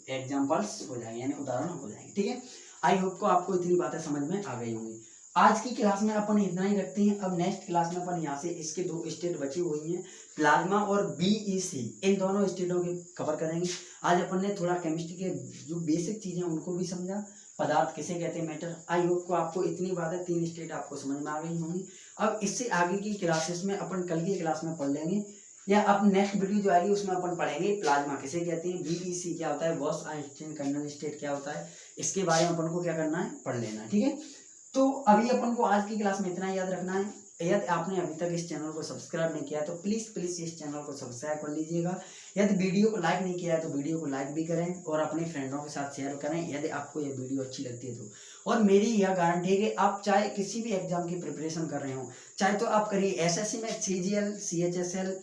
एग्जाम्पल्स हो जाएंगे, यानी उदाहरण हो जाएंगे। ठीक है, आई होप को आपको इतनी बातें समझ में आ गई होंगी। आज की क्लास में अपन इतना ही रखते हैं। अब नेक्स्ट क्लास में अपन यहाँ से इसके 2 स्टेट बची हुई हैं, प्लाज्मा और बीईसी, इन दोनों स्टेटों के कवर करेंगे। आज अपन ने थोड़ा केमिस्ट्री के जो बेसिक चीजें उनको भी समझा, पदार्थ किसे कहते हैं, मैटर। आई होप को आपको इतनी बातें 3 स्टेट आपको समझ में आ गई होंगी। अब इससे आगे की क्लासेस में अपन कल की क्लास में पढ़ लेंगे, या अब नेक्स्ट वीडियो जो आएगी उसमें अपन पढ़ेंगे प्लाज्मा किसे कहते हैं, बीईसी क्या होता है, बॉस आइंस्टीन कर्नल स्टेट क्या होता है, इसके बारे में अपन को क्या करना है? पढ़ लेना है। ठीक है, तो अभी अपन को आज की क्लास में इतना याद रखना है। यदि आपने अभी तक इस चैनल को सब्सक्राइब नहीं किया तो प्लीज इस चैनल को सब्सक्राइब कर लीजिएगा। यदि वीडियो को लाइक नहीं किया है तो वीडियो को लाइक भी करें और अपने फ्रेंडों के साथ शेयर करें यदि आपको यह वीडियो अच्छी लगती है तो। और मेरी यह गारंटी है कि आप चाहे किसी भी एग्जाम की प्रिपरेशन कर रहे हो, चाहे तो आप करिए एसएससी में सीजीएल, सीएचएसएल,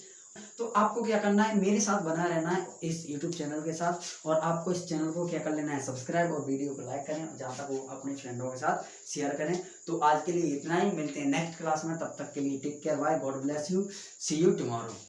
तो आपको क्या करना है? मेरे साथ बना रहना है इस YouTube चैनल के साथ, और आपको इस चैनल को क्या कर लेना है? सब्सक्राइब, और वीडियो को लाइक करें, जहाँ तक वो अपने फ्रेंडों के साथ शेयर करें। तो आज के लिए इतना ही, मिलते हैं नेक्स्ट क्लास में। तब तक के लिए take care, bye, God bless you, see you tomorrow.